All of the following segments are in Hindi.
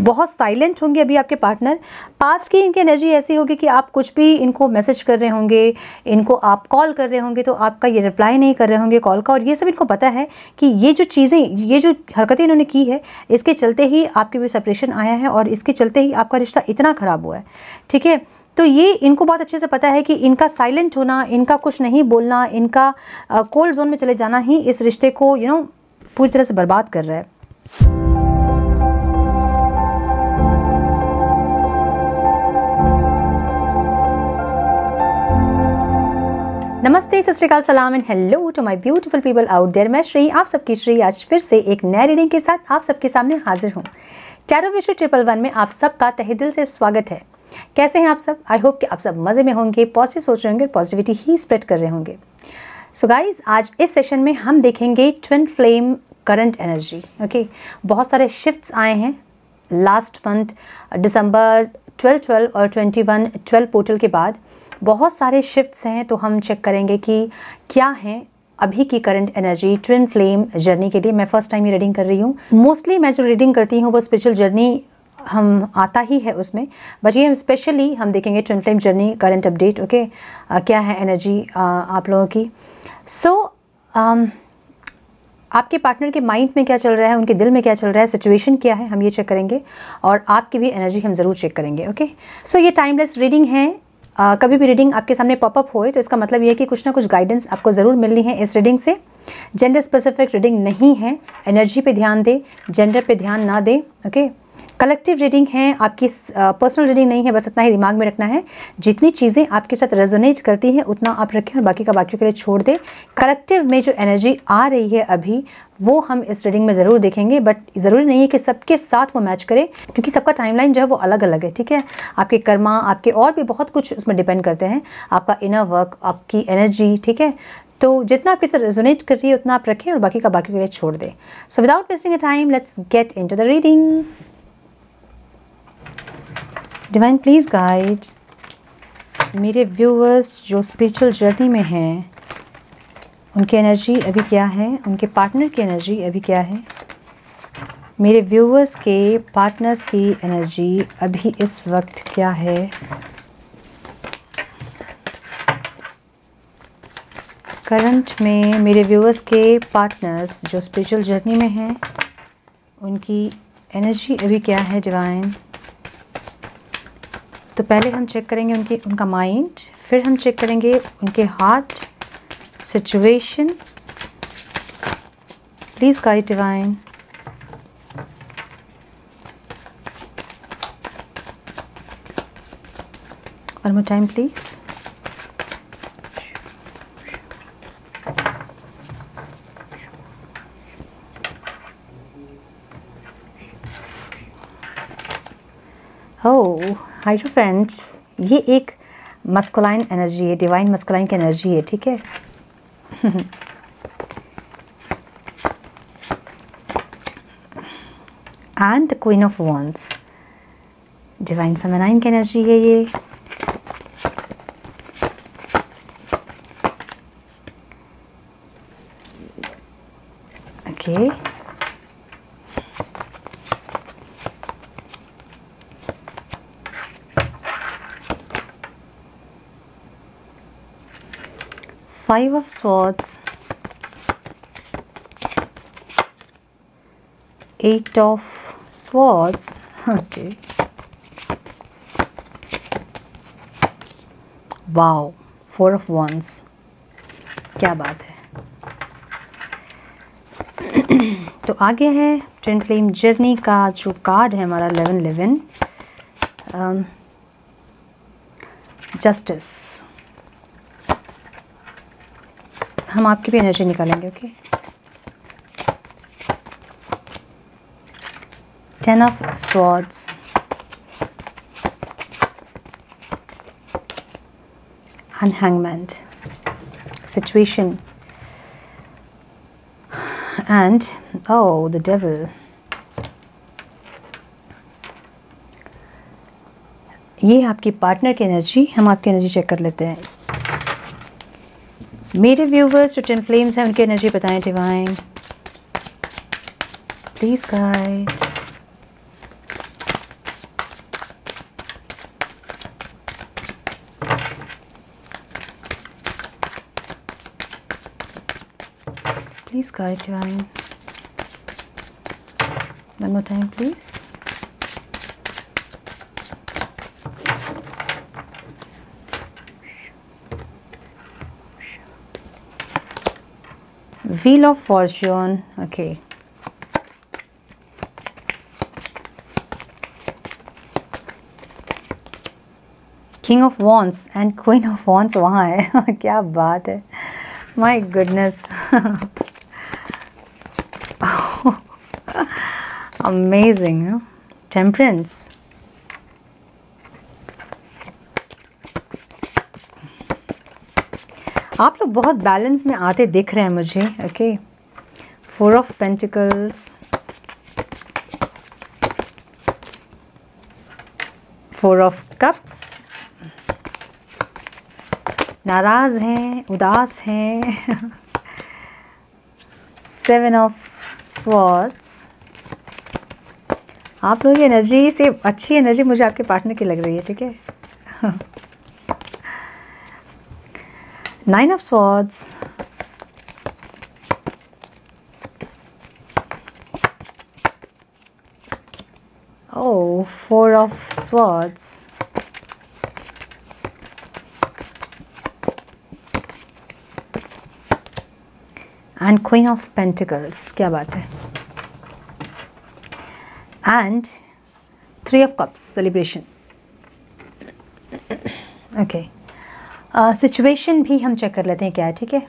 बहुत साइलेंट होंगे अभी आपके पार्टनर। पास्ट की इनकी एनर्जी ऐसी होगी कि आप कुछ भी इनको मैसेज कर रहे होंगे, इनको आप कॉल कर रहे होंगे तो आपका ये रिप्लाई नहीं कर रहे होंगे कॉल का, और ये सब इनको पता है कि ये जो चीज़ें, ये जो हरकतें इन्होंने की है, इसके चलते ही आपके भी सेपरेशन आया है और इसके चलते ही आपका रिश्ता इतना ख़राब हुआ है। ठीक है, तो ये इनको बहुत अच्छे से पता है कि इनका साइलेंट होना, इनका कुछ नहीं बोलना, इनका कोल्ड जोन में चले जाना ही इस रिश्ते को पूरी तरह से बर्बाद कर रहा है। नमस्ते, सत श्री अकाल, सलाम and hello to my beautiful people out there. मैं श्री, आप सबकी श्री, आज फिर से एक नए रीडिंग के साथ आप सबके सामने हाजिर हूँ। टैरो विशु 111 में आप सबका तहे दिल से स्वागत है। कैसे हैं आप सब? आई होप कि आप सब मज़े में होंगे, पॉजिटिव सोच रहे होंगे, पॉजिटिविटी ही स्प्रेड कर रहे होंगे। सो गाइज, आज इस सेशन में हम देखेंगे twin flame current energy. Okay, बहुत सारे शिफ्ट्स आए हैं लास्ट मंथ दिसंबर 12-12 और 21-12 पोर्टल के बाद। बहुत सारे शिफ्ट्स हैं, तो हम चेक करेंगे कि क्या हैं अभी की current energy twin flame journey के लिए। मैं फर्स्ट टाइम ये रीडिंग कर रही हूँ। मोस्टली मैं जो रीडिंग करती हूँ वो स्पिरिचुअल जर्नी हम आता ही है उसमें, बट ये स्पेशली हम देखेंगे twin flame journey current update. Okay, क्या है एनर्जी आप लोगों की। सो आपके पार्टनर के माइंड में क्या चल रहा है, उनके दिल में क्या चल रहा है, सिचुएशन क्या है, हम ये चेक करेंगे, और आपकी भी एनर्जी हम ज़रूर चेक करेंगे। ओके, सो ये टाइमलेस रीडिंग है। कभी भी रीडिंग आपके सामने पॉपअप होए तो इसका मतलब ये है कि कुछ ना कुछ गाइडेंस आपको ज़रूर मिलनी है इस रीडिंग से। जेंडर स्पेसिफिक रीडिंग नहीं है, एनर्जी पे ध्यान दें, जेंडर पे ध्यान ना दें। ओके, कलेक्टिव रीडिंग है, आपकी पर्सनल रीडिंग नहीं है, बस इतना ही दिमाग में रखना है। जितनी चीज़ें आपके साथ रेजोनेट करती हैं उतना आप रखें और बाकी का बाकियों के लिए छोड़ दें। कलेक्टिव में जो एनर्जी आ रही है अभी वो हम इस रीडिंग में ज़रूर देखेंगे, बट ज़रूरी नहीं है कि सबके साथ वो मैच करे, क्योंकि सबका टाइमलाइन जो है वो अलग अलग है। ठीक है, आपके कर्मा, आपके और भी बहुत कुछ उसमें डिपेंड करते हैं, आपका इनर वर्क, आपकी एनर्जी। ठीक है, तो जितना आपके साथ रेजोनेट कर रही है उतना आप रखें और बाकी का बाकी के लिए छोड़ दें। So without wasting a time, let's get into the reading. Divine please guide मेरे व्यूअर्स जो स्पिरिचुअल जर्नी में हैं, उनकी एनर्जी अभी क्या है, उनके पार्टनर की एनर्जी अभी क्या है, मेरे व्यूअर्स के पार्टनर्स की एनर्जी अभी इस वक्त क्या है। करंट में मेरे व्यूअर्स के पार्टनर्स जो स्पिरिचुअल जर्नी में हैं, उनकी एनर्जी अभी क्या है डिवाइन। तो पहले हम चेक करेंगे उनका माइंड, फिर हम चेक करेंगे उनके heart situation. Please guide divine. One more time please. Oh hierophant, ये एक मस्कुलाइन एनर्जी है, डिवाइन मस्कुलाइन की एनर्जी है। ठीक है, and the queen of wands, divine feminine की एनर्जी है ये। Okay, Five of Swords, Eight of Swords. Okay. Wow, Four of Wands. क्या बात है। तो आगे है ट्विन फ्लेम जर्नी का जो कार्ड है हमारा 11-11, जस्टिस। हम आपकी भी एनर्जी निकालेंगे। Okay, 10 of Swords, and Hangman, situation, and oh, the Devil. ये आपकी पार्टनर की एनर्जी, हम आपकी एनर्जी चेक कर लेते हैं। मेरे व्यूवर्स जो ट्विन फ्लेम्स हैं उनकी एनर्जी बताएं divine, please guide. please, guide divine. One more time, please. Wheel of Fortune. Okay. King of Wands and Queen of Wands वहाँ है क्या बात है, my goodness. Amazing, huh? Temperance. आप लोग बहुत बैलेंस में आते दिख रहे हैं मुझे. Okay, 4 of Pentacles, 4 of Cups. नाराज़ हैं, उदास हैं. 7 of Swords. आप लोगों की एनर्जी से अच्छी एनर्जी मुझे आपके पार्टनर की लग रही है. ठीक है. 9 of Swords. Oh, 4 of Swords. And Queen of Pentacles. क्या बात है. And 3 of Cups. Celebration. Okay. Situation भी हम चेक कर लेते हैं क्या है. ठीक है.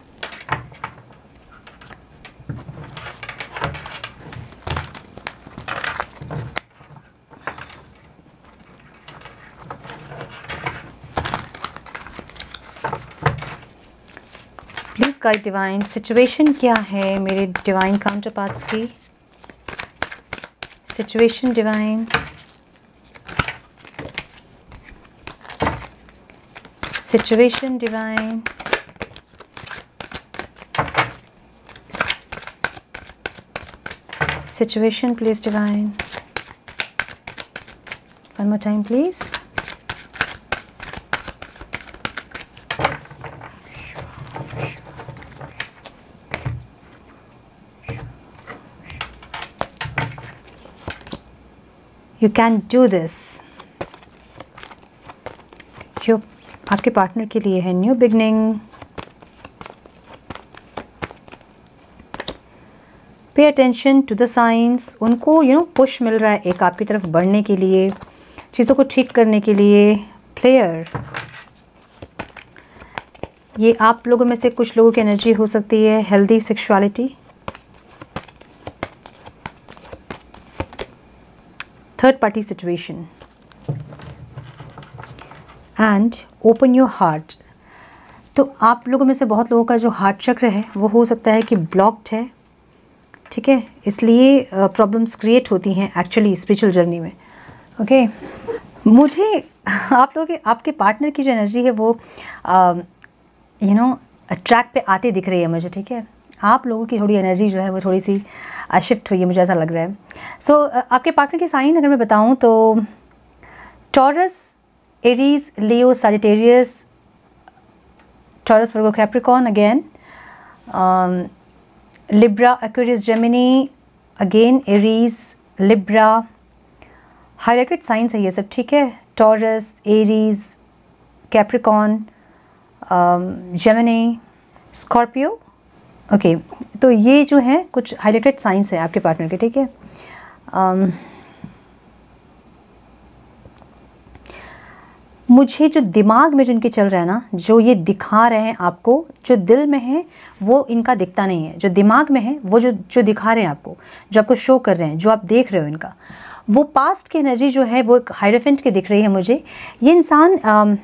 प्लीज़ गाइड डिवाइन, सिचुएशन क्या है मेरे डिवाइन काउंटर पार्ट्स की. Situation divine. Situation divine. Situation, please, divine. One more time, please. You can do this. आपके पार्टनर के लिए है new beginning. Pay attention to the science. उनको पुश मिल रहा है एक आपकी तरफ बढ़ने के लिए, चीज़ों को ठीक करने के लिए. प्लेयर. ये आप लोगों में से कुछ लोगों की एनर्जी हो सकती है. Healthy sexuality. Third party situation. And open your heart. तो आप लोगों में से बहुत लोगों का जो हार्ट चक्र है वो हो सकता है कि ब्लॉक्ड है. ठीक है, इसलिए प्रॉब्लम्स क्रिएट होती हैं एक्चुअली स्पिरिचुअल जर्नी में. ओके, मुझे आप लोगों के आपके पार्टनर की जो एनर्जी है वो ट्रैक पे आते दिख रही है मुझे. ठीक है, आप लोगों की थोड़ी एनर्जी जो है वो थोड़ी सी शिफ्ट हुई है, मुझे ऐसा लग रहा है. सो आपके पार्टनर की साइन अगर मैं बताऊँ तो taurus, Aries, Leo, Sagittarius, Taurus, Virgo, Capricorn again, Libra, Aquarius, Gemini, again Aries, Libra. Highlighted science है ये सब. ठीक है, Taurus, Aries, Capricorn, Gemini, Scorpio. Okay, तो ये जो है कुछ हाईलाइटेड साइंस है आपके पार्टनर के. ठीक है. मुझे जो दिमाग में जिनके चल रहा है ना, जो ये दिखा रहे हैं आपको, जो दिल में है वो इनका दिखता नहीं है. जो दिमाग में है वो जो दिखा रहे हैं आपको, जो आपको शो कर रहे हैं, जो आप देख रहे हो, इनका वो पास्ट की एनर्जी जो है वो एक हायराफेंट की दिख रही है मुझे. ये इंसान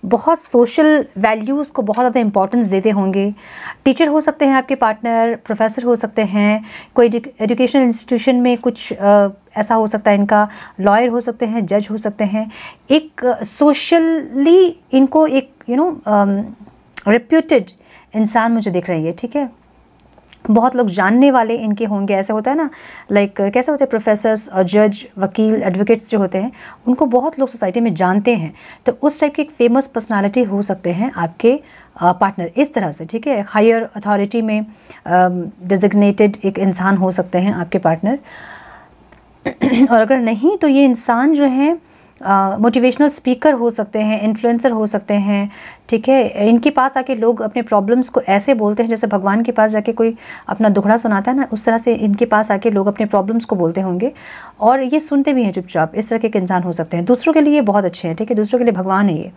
बहुत सोशल वैल्यूज़ को बहुत ज़्यादा इंपॉर्टेंस देते होंगे. टीचर हो सकते हैं आपके पार्टनर, प्रोफेसर हो सकते हैं, कोई एजुकेशनल इंस्टीट्यूशन में कुछ ऐसा हो सकता है इनका, लॉयर हो सकते हैं, जज हो सकते हैं. एक सोशली इनको एक रेप्यूटेड इंसान मुझे दिख रही है. ठीक है, बहुत लोग जानने वाले इनके होंगे. ऐसा होता है ना, लाइक कैसे होते हैं प्रोफेसर्स और जज, वकील, एडवोकेट्स जो होते हैं, उनको बहुत लोग सोसाइटी में जानते हैं. तो उस टाइप की एक फेमस पर्सनालिटी हो सकते हैं आपके पार्टनर इस तरह से, ठीक है, हायर अथॉरिटी में डिजिग्नेटेड एक इंसान हो सकते हैं आपके पार्टनर। और अगर नहीं तो ये इंसान जो है मोटिवेशनल स्पीकर हो सकते हैं, इन्फ्लुएंसर हो सकते हैं, ठीक है। इनके पास आके लोग अपने प्रॉब्लम्स को ऐसे बोलते हैं जैसे भगवान के पास जाके कोई अपना दुखड़ा सुनाता है ना, उस तरह से इनके पास आके लोग अपने प्रॉब्लम्स को बोलते होंगे और ये सुनते भी हैं चुपचाप। इस तरह के एक इंसान हो सकते हैं, दूसरों के लिए बहुत अच्छे हैं, ठीक है, दूसरों के लिए भगवान है ये।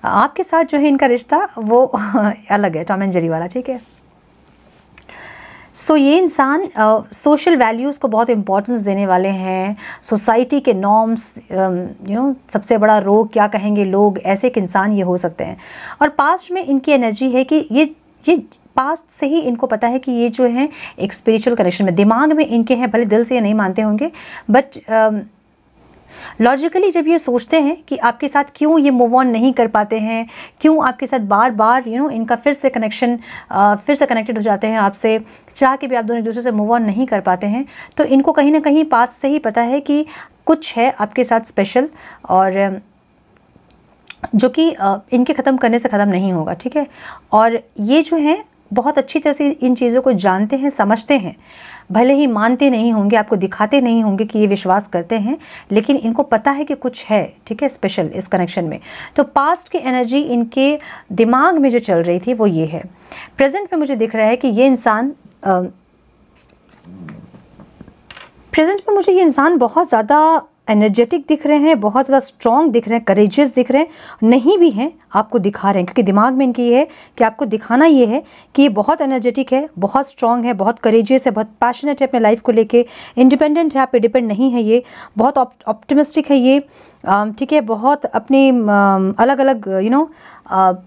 आपके साथ जो है इनका रिश्ता वो अलग है, टॉम एंड जेरी वाला, ठीक है। सो ये इंसान सोशल वैल्यूज़ को बहुत इम्पोर्टेंस देने वाले हैं, सोसाइटी के नॉर्म्स, सबसे बड़ा रोग क्या कहेंगे लोग, ऐसे एक इंसान ये हो सकते हैं। और पास्ट में इनकी एनर्जी है कि ये पास्ट से ही इनको पता है कि ये जो है एक स्पिरिचुअल कनेक्शन में दिमाग में इनके हैं, भले दिल से ये नहीं मानते होंगे, बट लॉजिकली जब ये सोचते हैं कि आपके साथ क्यों ये मूव ऑन नहीं कर पाते हैं, क्यों आपके साथ बार बार इनका फिर से कनेक्टेड हो जाते हैं आपसे, चाह के भी आप दोनों एक दूसरे से मूव ऑन नहीं कर पाते हैं, तो इनको कहीं ना कहीं पास से ही पता है कि कुछ है आपके साथ स्पेशल, और जो कि इनके ख़त्म करने से ख़त्म नहीं होगा, ठीक है। और ये जो है बहुत अच्छी तरह से इन चीज़ों को जानते हैं, समझते हैं, भले ही मानते नहीं होंगे, आपको दिखाते नहीं होंगे कि ये विश्वास करते हैं, लेकिन इनको पता है कि कुछ है, ठीक है, स्पेशल इस कनेक्शन में। तो पास्ट की एनर्जी इनके दिमाग में जो चल रही थी वो ये है। प्रेजेंट में मुझे दिख रहा है कि ये इंसान बहुत ज़्यादा एनर्जेटिक दिख रहे हैं, बहुत ज़्यादा स्ट्रॉन्ग दिख रहे हैं, करेजियस दिख रहे हैं, नहीं भी हैं, आपको दिखा रहे हैं, क्योंकि दिमाग में इनकी ये है कि आपको दिखाना ये है कि ये बहुत एनर्जेटिक है, बहुत स्ट्रॉन्ग है, बहुत करेजियस है, बहुत पैशनेट है अपने लाइफ को लेके, इंडिपेंडेंट है, आप पे डिपेंड नहीं है, ये बहुत ऑप्टिमिस्टिक है ये, ठीक है, बहुत अपने अलग अलग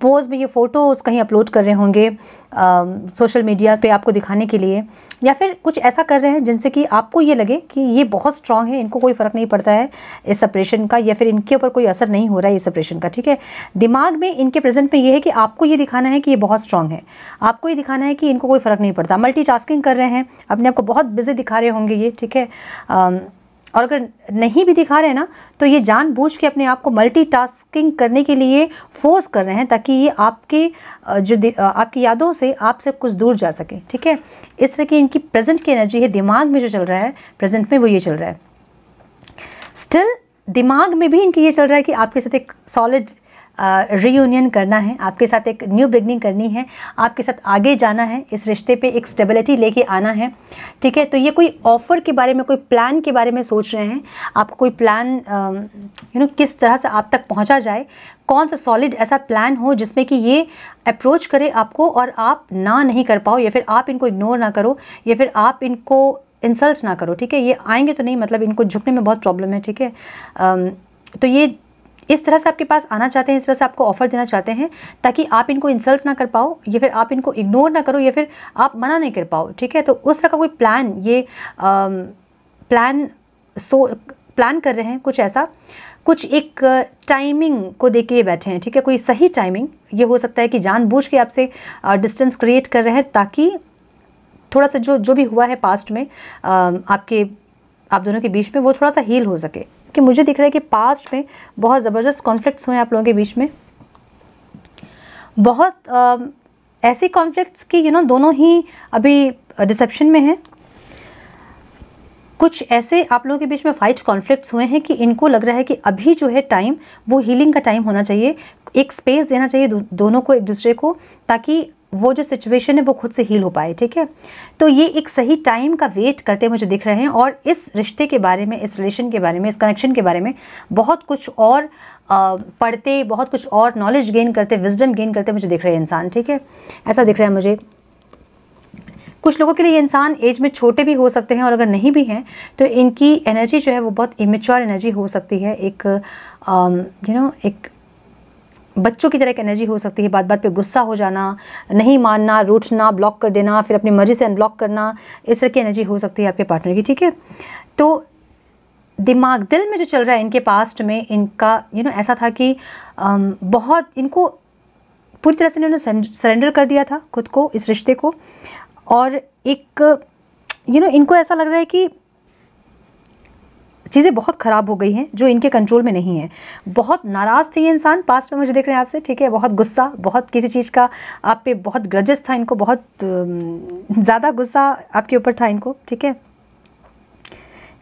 पोज में ये फ़ोटोज़ कहीं अपलोड कर रहे होंगे सोशल मीडिया पे आपको दिखाने के लिए, या फिर कुछ ऐसा कर रहे हैं जिनसे कि आपको ये लगे कि ये बहुत स्ट्रांग है, इनको कोई फ़र्क नहीं पड़ता है इस सेपरेशन का, या फिर इनके ऊपर कोई असर नहीं हो रहा है इस सेपरेशन का, ठीक है। दिमाग में इनके प्रेजेंट में ये है कि आपको ये दिखाना है कि ये बहुत स्ट्रांग है, आपको ये दिखाना है कि इनको कोई फ़र्क नहीं पड़ता, मल्टीटास्किंग कर रहे हैं, अपने आप को बहुत बिजी दिखा रहे होंगे ये, ठीक है। और अगर नहीं भी दिखा रहे हैं ना, तो ये जानबूझ के अपने आप को मल्टीटास्किंग करने के लिए फोर्स कर रहे हैं, ताकि ये आपकी आपकी यादों से आपसे कुछ दूर जा सके, ठीक है। इस तरह की इनकी प्रेजेंट की एनर्जी है, दिमाग में जो चल रहा है प्रेजेंट में वो ये चल रहा है। स्टिल दिमाग में भी इनकी ये चल रहा है कि आपके साथ एक सॉलिड रीयूनियन करना है, आपके साथ एक न्यू बिगनिंग करनी है, आपके साथ आगे जाना है, इस रिश्ते पे एक स्टेबिलिटी लेके आना है, ठीक है। तो ये कोई ऑफ़र के बारे में, कोई प्लान के बारे में सोच रहे हैं, आपको कोई प्लान किस तरह से आप तक पहुंचा जाए, कौन सा सॉलिड ऐसा प्लान हो जिसमें कि ये अप्रोच करे आपको और आप ना नहीं कर पाओ, या फिर आप इनको इग्नोर ना करो, या फिर आप इनको इंसल्ट ना करो, ठीक है। ये आएंगे तो नहीं, मतलब इनको झुकने में बहुत प्रॉब्लम है, ठीक है। तो ये इस तरह से आपके पास आना चाहते हैं, इस तरह से आपको ऑफ़र देना चाहते हैं, ताकि आप इनको इंसल्ट ना कर पाओ, या फिर आप इनको इग्नोर ना करो, या फिर आप मना नहीं कर पाओ, ठीक है। तो उस तरह का कोई प्लान ये प्लान कर रहे हैं, कुछ ऐसा, कुछ एक टाइमिंग को देख के बैठे हैं, ठीक है, कोई सही टाइमिंग। ये हो सकता है कि जानबूझ के आपसे डिस्टेंस क्रिएट कर रहे हैं, ताकि थोड़ा सा जो भी हुआ है पास्ट में आप दोनों के बीच में, वो थोड़ा सा हील हो सके। कि मुझे दिख रहा है कि पास्ट में बहुत ज़बरदस्त कॉन्फ्लिक्ट्स हुए आप लोगों के बीच में, बहुत ऐसे कॉन्फ्लिक्ट्स कि दोनों ही अभी डिसेप्शन में हैं। कुछ ऐसे आप लोगों के बीच में फाइट कॉन्फ्लिक्ट्स हुए हैं कि इनको लग रहा है कि अभी जो है टाइम वो हीलिंग का टाइम होना चाहिए, एक स्पेस देना चाहिए दोनों को, एक दूसरे को, ताकि वो जो सिचुएशन है वो खुद से हील हो पाए, ठीक है। तो ये एक सही टाइम का वेट करते मुझे दिख रहे हैं, और इस रिश्ते के बारे में, इस रिलेशन के बारे में, इस कनेक्शन के बारे में बहुत कुछ और पढ़ते, बहुत कुछ और नॉलेज गेन करते, विजडम गेन करते मुझे दिख रहे हैं इंसान, ठीक है। ऐसा दिख रहा है मुझे। कुछ लोगों के लिए ये इंसान एज में छोटे भी हो सकते हैं, और अगर नहीं भी हैं तो इनकी एनर्जी जो है वो बहुत इमेच्योर एनर्जी हो सकती है, एक एक बच्चों की तरह एक एनर्जी हो सकती है, बात बात पे गुस्सा हो जाना, नहीं मानना, रूठना, ब्लॉक कर देना, फिर अपनी मर्जी से अनब्लॉक करना, इस तरह की एनर्जी हो सकती है आपके पार्टनर की, ठीक है। तो दिमाग, दिल में जो चल रहा है इनके पास्ट में, इनका ऐसा था कि बहुत इनको पूरी तरह से इन्होंने सरेंडर कर दिया था खुद को, इस रिश्ते को, और एक इनको ऐसा लग रहा है कि चीज़ें बहुत ख़राब हो गई हैं जो इनके कंट्रोल में नहीं है। बहुत नाराज़ थे ये इंसान पास्ट में, मुझे देख रहे हैं आपसे, ठीक है, बहुत गुस्सा, बहुत किसी चीज़ का आप पे बहुत ग्रजेस था इनको, बहुत ज़्यादा गुस्सा आपके ऊपर था इनको, ठीक है।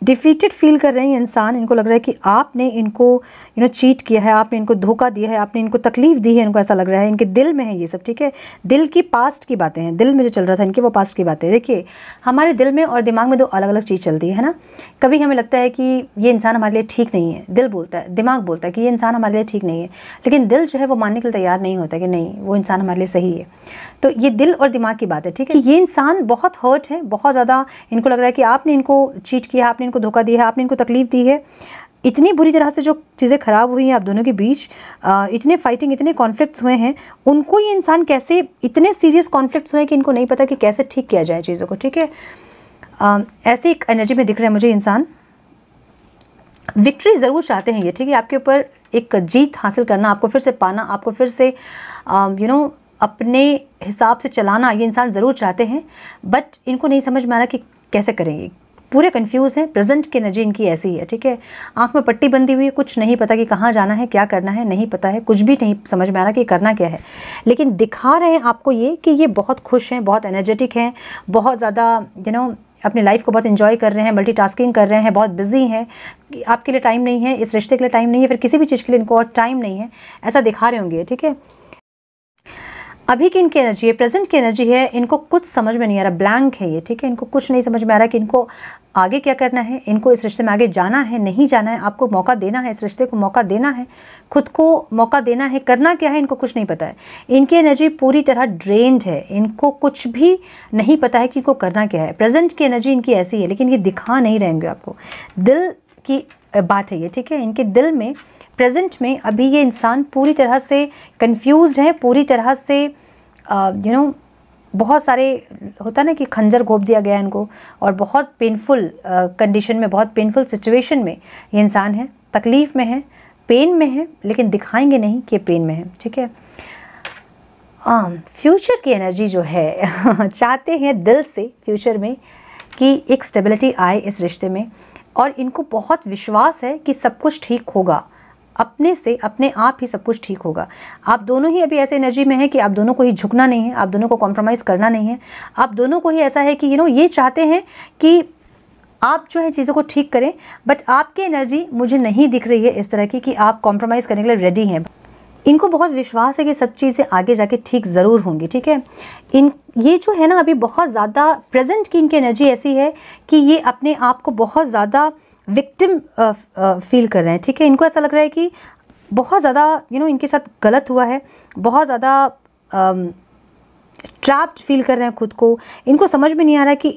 डिफीटेड फील कर रहे हैं ये इंसान, इनको लग रहा है कि आपने इनको चीट किया है, आपने इनको धोखा दिया है, आपने इनको तकलीफ़ दी है, इनको ऐसा लग रहा है। इनके दिल में है ये सब, ठीक है, दिल की पास्ट की बातें हैं, दिल में जो चल रहा था इनके वो पास्ट की बातें। देखिए हमारे दिल में और दिमाग में दो अलग अलग चीज़ चलती है ना। कभी हमें लगता है कि ये इंसान हमारे लिए ठीक नहीं है, दिल बोलता है, दिमाग बोलता है कि ये इंसान हमारे लिए ठीक नहीं है, लेकिन दिल जो है वो मानने के लिए तैयार नहीं होता कि नहीं वो इंसान हमारे लिए सही है। तो ये दिल और दिमाग की बात है, ठीक है। ये इंसान बहुत हर्ट है, बहुत ज़्यादा इनको लग रहा है कि आपने इनको चीट किया, आपने इनको धोखा दिया है, आपने इनको तकलीफ़ दी है। इतनी बुरी तरह से जो चीज़ें ख़राब हुई हैं आप दोनों के बीच, इतने फाइटिंग, इतने कॉन्फ्लिक्ट्स हुए हैं, उनको ये इंसान कैसे, इतने सीरियस कॉन्फ्लिक्ट्स हुए हैं कि इनको नहीं पता कि कैसे ठीक किया जाए चीज़ों को, ठीक है। ऐसी एक एनर्जी में दिख रहा है मुझे इंसान। विक्ट्री ज़रूर चाहते हैं ये, ठीक है, आपके ऊपर एक जीत हासिल करना, आपको फिर से पाना, आपको फिर से अपने हिसाब से चलाना ये इंसान ज़रूर चाहते हैं, बट इनको नहीं समझ में आ रहा कि कैसे करेंगे। पूरे कंफ्यूज हैं, प्रेजेंट की एनर्जी इनकी ऐसी है, ठीक है। आंख में पट्टी बंधी हुई है, कुछ नहीं पता कि कहाँ जाना है, क्या करना है, नहीं पता है, कुछ भी नहीं समझ में आ रहा कि करना क्या है। लेकिन दिखा रहे हैं आपको ये कि ये बहुत खुश हैं, बहुत एनर्जेटिक हैं, बहुत ज़्यादा अपनी लाइफ को बहुत एंजॉय कर रहे हैं, मल्टीटास्किंग कर रहे हैं, बहुत बिजी हैं। आपके लिए टाइम नहीं है, इस रिश्ते के लिए टाइम नहीं है, फिर किसी भी चीज़ के लिए इनको और टाइम नहीं है, ऐसा दिखा रहे होंगे, ठीक है। अभी की इनकी एनर्जी है, प्रेजेंट की एनर्जी है, इनको कुछ समझ में नहीं आ रहा, ब्लैंक है ये, ठीक है। इनको कुछ नहीं समझ में आ रहा कि इनको आगे क्या करना है, इनको इस रिश्ते में आगे जाना है, नहीं जाना है, आपको मौका देना है, इस रिश्ते को मौका देना है, खुद को मौका देना है, करना क्या है, इनको कुछ नहीं पता है। इनकी एनर्जी पूरी तरह ड्रेन्ड है, इनको कुछ भी नहीं पता है कि इनको करना क्या है। प्रेजेंट की एनर्जी इनकी ऐसी है, लेकिन ये दिखा नहीं रहेंगे आपको, दिल की बात है ये, ठीक है। इनके दिल में प्रेजेंट में अभी ये इंसान पूरी तरह से कंफ्यूज्ड है, पूरी तरह से बहुत सारे होता ना कि खंजर घोंप दिया गया इनको, और बहुत पेनफुल कंडीशन में, बहुत पेनफुल सिचुएशन में ये इंसान है, तकलीफ़ में है, पेन में है, लेकिन दिखाएंगे नहीं कि पेन में है, ठीक है। फ्यूचर की एनर्जी जो है चाहते हैं दिल से फ्यूचर में कि एक स्टेबिलिटी आए इस रिश्ते में, और इनको बहुत विश्वास है कि सब कुछ ठीक होगा, अपने से अपने आप ही सब कुछ ठीक होगा। आप दोनों ही अभी ऐसे एनर्जी में है कि आप दोनों को ही झुकना नहीं है, आप दोनों को कॉम्प्रोमाइज़ करना नहीं है, आप दोनों को ही ऐसा है कि ये चाहते हैं कि आप जो है चीज़ों को ठीक करें, बट आपकी एनर्जी मुझे नहीं दिख रही है इस तरह की कि आप कॉम्प्रोमाइज़ करने के लिए रेडी हैं। इनको बहुत विश्वास है कि सब चीज़ें आगे जाके ठीक ज़रूर होंगी, ठीक है। ये जो है ना अभी बहुत ज़्यादा प्रेजेंट की इनकी एनर्जी ऐसी है कि ये अपने आप को बहुत ज़्यादा विक्टिम फील कर रहे हैं, ठीक है। इनको ऐसा लग रहा है कि बहुत ज़्यादा इनके साथ गलत हुआ है, बहुत ज़्यादा ट्रैप्ड फील कर रहे हैं खुद को। इनको समझ में नहीं आ रहा है कि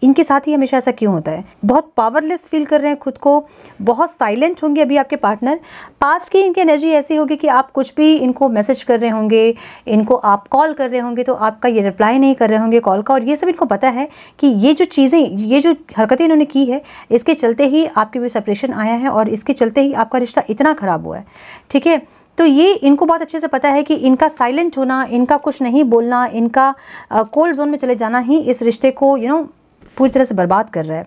इनके साथ ही हमेशा ऐसा क्यों होता है। बहुत पावरलेस फील कर रहे हैं खुद को, बहुत साइलेंट होंगे अभी आपके पार्टनर। पास्ट की इनकी एनर्जी ऐसी होगी कि आप कुछ भी इनको मैसेज कर रहे होंगे, इनको आप कॉल कर रहे होंगे तो आपका ये रिप्लाई नहीं कर रहे होंगे कॉल का, और ये सब इनको पता है कि ये जो चीज़ें, ये जो हरकतें इन्होंने की है, इसके चलते ही आपके भी सेपरेशन आया है और इसके चलते ही आपका रिश्ता इतना ख़राब हुआ है, ठीक है। तो ये इनको बहुत अच्छे से पता है कि इनका साइलेंट होना, इनका कुछ नहीं बोलना, इनका कोल्ड जोन में चले जाना ही इस रिश्ते को पूरी तरह से बर्बाद कर रहा है।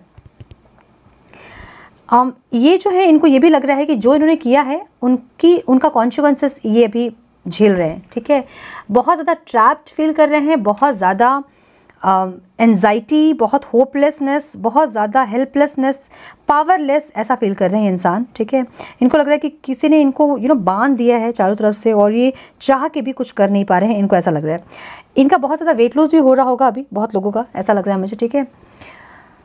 ये जो है इनको ये भी लग रहा है कि जो इन्होंने किया है उनका कॉन्सिक्वेंसेस ये अभी झेल रहे हैं, ठीक है। बहुत ज़्यादा ट्रैप्ड फील कर रहे हैं, बहुत ज़्यादा एंजाइटी, बहुत होपलेसनेस, बहुत ज़्यादा हेल्पलेसनेस, पावरलेस ऐसा फील कर रहे हैं इंसान, ठीक है। इनको लग रहा है कि किसी ने इनको बांध दिया है चारों तरफ से और ये चाह के भी कुछ कर नहीं पा रहे हैं, इनको ऐसा लग रहा है। इनका बहुत ज़्यादा वेट लॉस भी हो रहा होगा अभी बहुत लोगों का, ऐसा लग रहा है मुझे, ठीक है।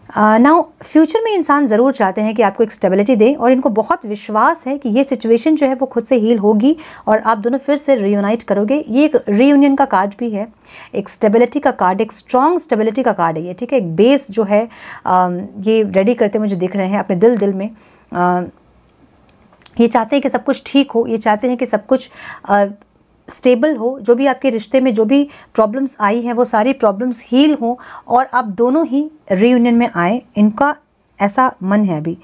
नाउ फ्यूचर में इंसान ज़रूर चाहते हैं कि आपको एक स्टेबिलिटी दे, और इनको बहुत विश्वास है कि ये सिचुएशन जो है वो खुद से हील होगी और आप दोनों फिर से रियूनाइट करोगे। ये एक रीयूनियन का कार्ड भी है, एक स्टेबिलिटी का कार्ड, एक स्ट्रॉन्ग स्टेबिलिटी का कार्ड है ये, ठीक है। एक बेस जो है ये रेडी करते मुझे दिख रहे हैं अपने दिल में। ये चाहते हैं कि सब कुछ ठीक हो, ये चाहते हैं कि सब कुछ स्टेबल हो, जो भी आपके रिश्ते में जो भी प्रॉब्लम्स आई हैं वो सारी प्रॉब्लम्स हील हो और आप दोनों ही रीयूनियन में आए, इनका ऐसा मन है अभी,